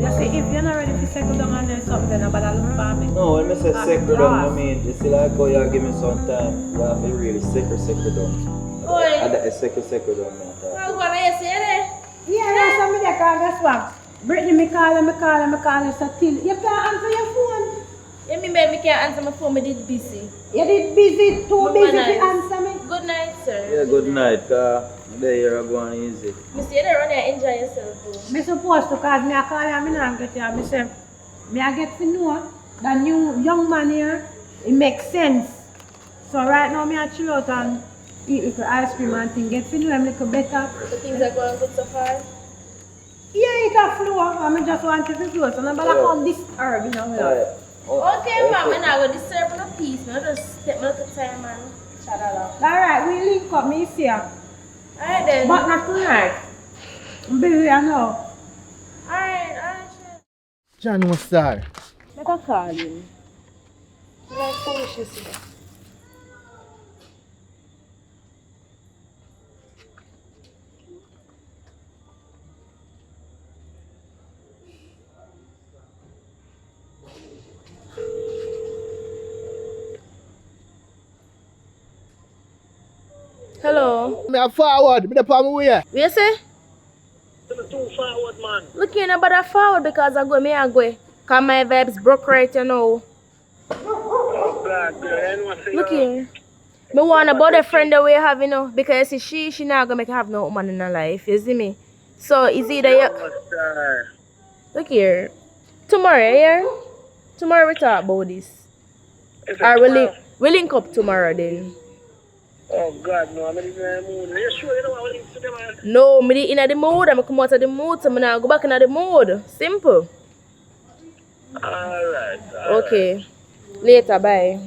You see, if you're not ready to settle down and do something, then about look for me. No, when I say settle down, I mean, you see like how you give me some time, you have to really settle down. Settle down, man. Well, what are you saying? Yeah, that's something that can guess what? Brittany, me call her, so till you can't answer your phone. Yeah, me bed, I can't answer my phone, I did busy. You did busy, too Good busy night. to answer me. Good night, sir. Yeah, good night, car. There you're going easy. Mr. You don't run here, enjoy yourself, bro. Me supposed to cause me a call and me not get here. Me say, me I get to know that new young man here, it makes sense. So right now me I chill out and eat little ice cream and thing. Get to know him little better. So things are going good so far? Yeah, it a flow. I just want it to flow. So nobody come disturb, you know. Okay, ma'am, I'm not going to disturb no peace. I'll just take my little time and chat along. Alright, we link up, me see ya. Alright then. But not tonight. I'm busy, I know. Alright, John, what's that? Let her call him. Like foolishness. Hello. Me a forward, me the palm away. What you say? Too forward, man. Look here, nobody forward because I go, me I go. Cause my vibes broke right, you know. Oh, God, girl. Anyone say Look here. Me want about the friend that we have, you know, because she not gonna make her have no woman in her life, you see me? So it's either you... Look here. Tomorrow, yeah? Tomorrow we talk about this. Or we link up tomorrow then. Oh, God, no. I'm not even in the mood. Are you sure you don't want to link to them, man? No, me in the mood. I'm come out of the mood, so I'm gonna go back in the mood. Simple. Alright. Okay. Later, bye.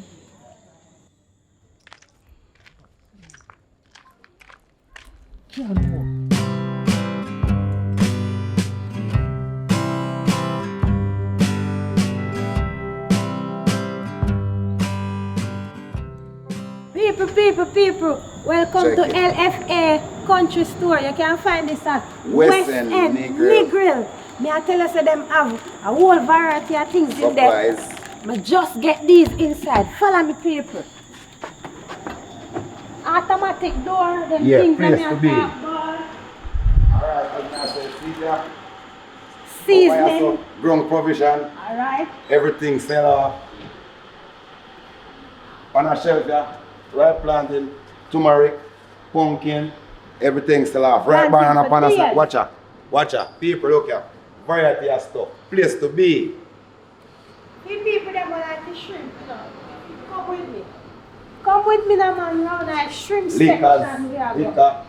People, welcome to LFA Country Store. You can find this at West End End Negril. Me I tell you say them have a whole variety of things in there. But just get these inside. Follow me, people. Automatic door, them things that me I talk about. Alright, I'm gonna say Caesar. Seasoning. Ground provision. Alright. Everything sell off. On a shelf, yeah. Right planting, turmeric, pumpkin, everything still off. Right banana panasa. Watch out. People look here. Variety of stuff. Place to be. We people that like the shrimp, you know. Come with me. Come with me now, man, round that shrimp section. Liquor.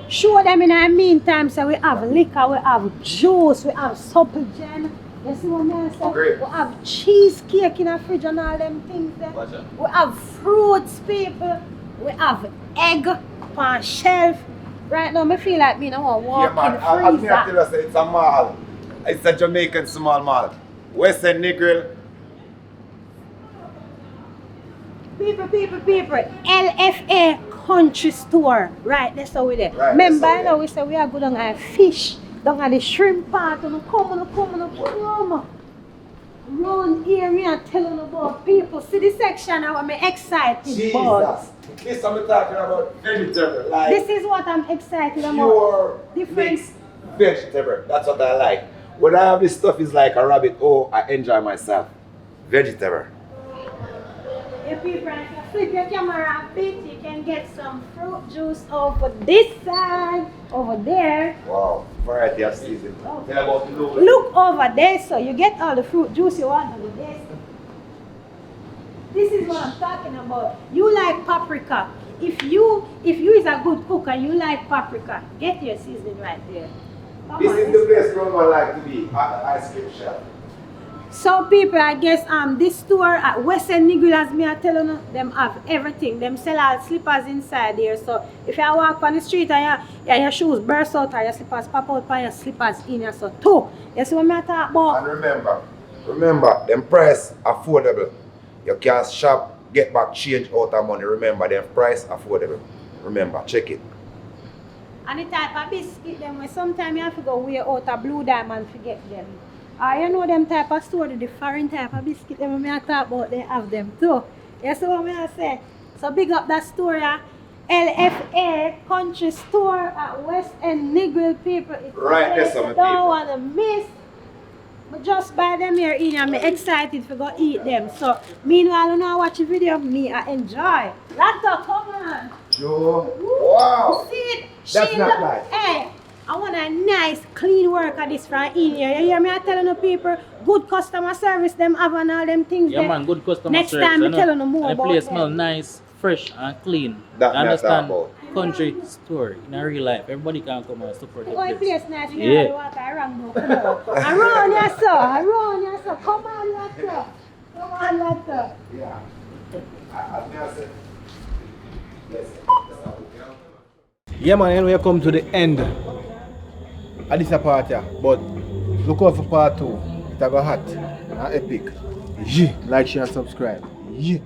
Show them in the meantime, so we have liquor, we have juice, we have supple gin. You see what I say? Great. We have cheesecake in the fridge and all them things there. We have fruits, people. We have egg on shelf. Right now, I feel like me don't want to walk in the freezer. I tell you, it's a mall. It's a Jamaican small mall. West End Negril. People. LFA Country Store. Right, that's how we there. Right, remember, I know we say we are good on our fish. Down at the shrimp part, come. Round here, we are telling about people. See this section now, I'm excited about. Jesus. This I'm talking about vegetable. Like this is what I'm excited about. pure mixed vegetable. That's what I like. When I have this stuff, is like a rabbit. Oh, I enjoy myself. Vegetable. If you flip your camera a bit, you can get some fruit juice over this side, over there. Wow, variety of season. Oh. Tell about the logo. Look over there, so you get all the fruit juice you want over there. This is what I'm talking about. You like paprika. If you is a good cook and you like paprika, get your seasoning right there. This is the place where I like to be, at the ice cream shop. So people, I guess this store at West End Negril, as me I tell you, them have everything. Them sell all slippers inside there. So if you walk on the street and your shoes burst out or your slippers pop out and your slippers in here, so too. You see what I talk about? And remember, them price affordable. You can shop, get back change out of money. Remember, them price affordable. Remember, check it. And the type of biscuit them where sometimes you have to go way out a Blue Diamond to get them. You know them type of store, the foreign type of biscuit them when I talk about, they have them too. You see what I say? So big up that store, LFA Country Store at West End Negril, people. It's right there, some you don't want to miss. I just buy them here in and I'm excited to go eat them. So meanwhile, when I watch the video, me I enjoy. Lato, come on. Joe. Wow. See it? That's She not look- right. Hey, I want a nice, clean work of this from in here. You hear me? I telling the people, good customer service, them have and all them things. Yeah, there. man, good customer Next service. time, you I know. telling them more And the about place them. smell nice, fresh, and clean. That me I Understand? talk Country store in a real life. Everybody can come and support the Oh, the place. place nice. Yeah. Yeah. Water, I rang no. Come on. I run, yes, sir. I run, yes, sir. Come on, Lato. Come on, Lato. Yeah. Yeah, man, anyway, we come to the end of this part here. But look out for part 2. It's a go hot and epic. Yeah. Like, share, and subscribe. Yeah.